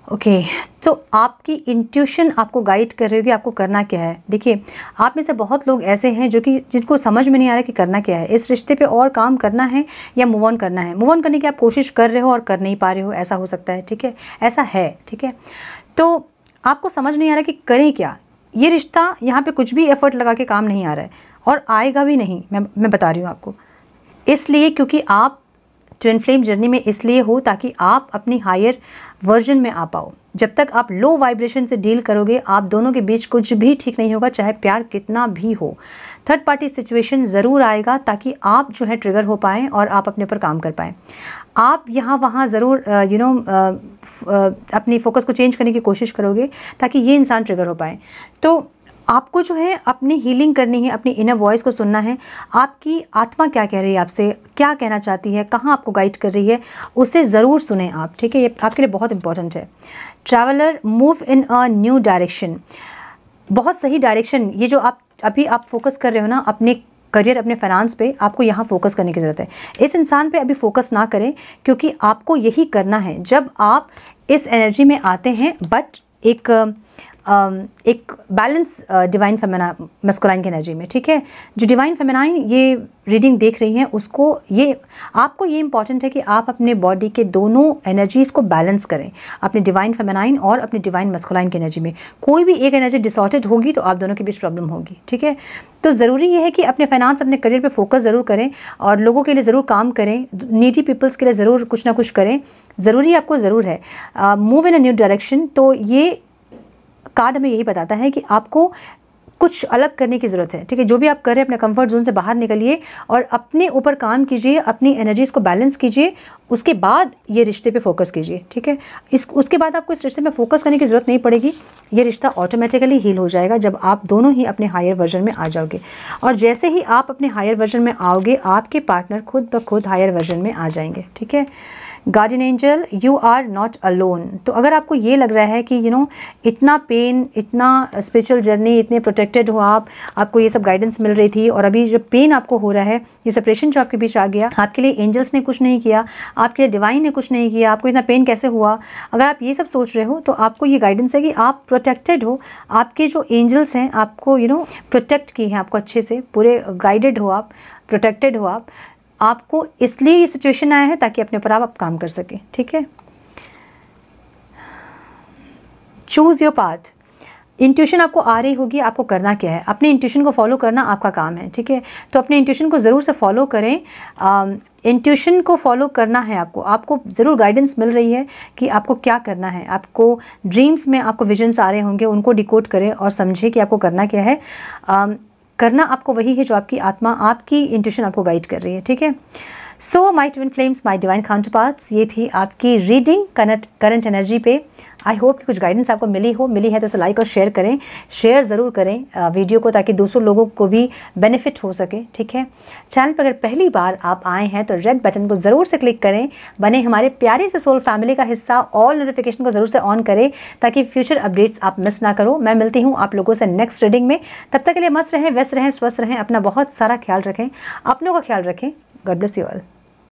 Okay, तो आपकी इंट्यूशन आपको गाइड कर रही होगी आपको करना क्या है। देखिए, आप में से बहुत लोग ऐसे हैं जो कि जिनको समझ में नहीं आ रहा कि करना क्या है, इस रिश्ते पे और काम करना है या मूव ऑन करना है। मूव ऑन करने की आप कोशिश कर रहे हो और कर नहीं पा रहे हो, ऐसा हो सकता है, ठीक है, ऐसा है, ठीक है। तो आपको समझ नहीं आ रहा कि करें क्या। ये रिश्ता यहाँ पे कुछ भी एफर्ट लगा के काम नहीं आ रहा है और आएगा भी नहीं, मैं बता रही हूँ आपको। इसलिए क्योंकि आप ट्विन फ्लेम जर्नी में इसलिए हो ताकि आप अपनी हायर वर्जन में आ पाओ। जब तक आप लो वाइब्रेशन से डील करोगे, आप दोनों के बीच कुछ भी ठीक नहीं होगा, चाहे प्यार कितना भी हो। थर्ड पार्टी सिचुएशन ज़रूर आएगा ताकि आप जो है ट्रिगर हो पाएँ और आप अपने ऊपर काम कर पाएँ। आप यहाँ वहाँ ज़रूर अपनी फोकस को चेंज करने की कोशिश करोगे ताकि ये इंसान ट्रिगर हो पाए। तो आपको जो है अपनी हीलिंग करनी है, अपनी इनर वॉइस को सुनना है। आपकी आत्मा क्या कह रही है आपसे, क्या कहना चाहती है, कहाँ आपको गाइड कर रही है, उसे ज़रूर सुने आप, ठीक है। ये आपके लिए बहुत इंपॉर्टेंट है। Traveller, move in a new direction, बहुत सही डायरेक्शन। ये जो आप फोकस कर रहे हो ना अपने करियर, अपने फाइनेंस पे, आपको यहाँ फोकस करने की ज़रूरत है। इस इंसान पे अभी फोकस ना करें क्योंकि आपको यही करना है। जब आप इस एनर्जी में आते हैं, बट एक एक बैलेंस डिवाइन मस्कुलाइन की एनर्जी में, ठीक है। जो डिवाइन फेमिनाइन ये रीडिंग देख रही हैं उसको आपको ये इंपॉर्टेंट है कि आप अपने बॉडी के दोनों एनर्जीज़ को बैलेंस करें, अपने डिवाइन फेमिनाइन और अपने डिवाइन मस्कुलाइन की एनर्जी में। कोई भी एक एनर्जी डिसऑर्डर्ड होगी तो आप दोनों के बीच प्रॉब्लम होगी, ठीक है। तो ज़रूरी ये है कि अपने फाइनेंस, अपने करियर पे फोकस ज़रूर करें और लोगों के लिए ज़रूर काम करें, नीडी पीपल्स के लिए ज़रूर कुछ ना कुछ करें, ज़रूरी आपको ज़रूर है। Move in a new direction, तो ये कार्ड हमें यही बताता है कि आपको कुछ अलग करने की ज़रूरत है, ठीक है। जो भी आप कर रहे हैं अपने कंफर्ट जोन से बाहर निकलिए और अपने ऊपर काम कीजिए, अपनी एनर्जीज़ को बैलेंस कीजिए, उसके बाद ये रिश्ते पे फोकस कीजिए, ठीक है। उसके बाद आपको इस रिश्ते में फोकस करने की ज़रूरत नहीं पड़ेगी, ये रिश्ता ऑटोमेटिकली हील हो जाएगा जब आप दोनों ही अपने हायर वर्जन में आ जाओगे। और जैसे ही आप अपने हायर वर्जन में आओगे आपके पार्टनर खुद ब खुद हायर वर्जन में आ जाएंगे, ठीक है। Guardian angel, you are not alone. तो अगर आपको ये लग रहा है कि इतना पेन, इतना स्पिरिचुअल जर्नी, इतने प्रोटेक्टेड हो आपको ये सब गाइडेंस मिल रही थी और अभी जो पेन आपको हो रहा है, ये सेपरेशन जो आपके बीच आ गया, आपके लिए एंजल्स ने कुछ नहीं किया, आपके लिए डिवाइन ने कुछ नहीं किया, आपको इतना पेन कैसे हुआ, अगर आप ये सब सोच रहे हो तो आपको ये गाइडेंस है कि आप प्रोटेक्टेड हो। आपके जो एंजल्स हैं आपको प्रोटेक्ट की हैं, आपको अच्छे से पूरे गाइडेड हो, आप प्रोटेक्टेड हो। आपको इसलिए ये सिचुएशन आया है ताकि अपने ऊपर आप काम कर सकें, ठीक है। Choose your path. इंट्यूशन आपको आ रही होगी, आपको करना क्या है, अपने इंट्यूशन को फॉलो करना आपका काम है, ठीक है। तो अपने इंट्यूशन को ज़रूर से फॉलो करें। इंट्यूशन को फॉलो करना है आपको ज़रूर गाइडेंस मिल रही है कि आपको क्या करना है। आपको ड्रीम्स में आपको विजन्स आ रहे होंगे, उनको डिकोड करें और समझें कि आपको करना क्या है। करना आपको वही है जो आपकी आत्मा, आपकी इंट्यूशन आपको गाइड कर रही है, ठीक है। So my twin flames, my divine counterparts, ये थी आपकी रीडिंग करंट एनर्जी पे। आई होप कि कुछ गाइडेंस आपको मिली है तो इसे लाइक और शेयर करें, शेयर ज़रूर करें वीडियो को, ताकि दूसरों लोगों को भी बेनिफिट हो सके, ठीक है। चैनल पर अगर पहली बार आप आए हैं तो रेड बटन को ज़रूर से क्लिक करें, बने हमारे प्यारे से सोल फैमिली का हिस्सा, ऑल नोटिफिकेशन को ज़रूर से ऑन करें ताकि फ्यूचर अपडेट्स आप मिस ना करो। मैं मिलती हूँ आप लोगों से नेक्स्ट रीडिंग में, तब तक के लिए मस्त रहें, व्यस्त रहें, स्वस्थ रहें, अपना बहुत सारा ख्याल रखें, अपनों का ख्याल रखें। God bless you all.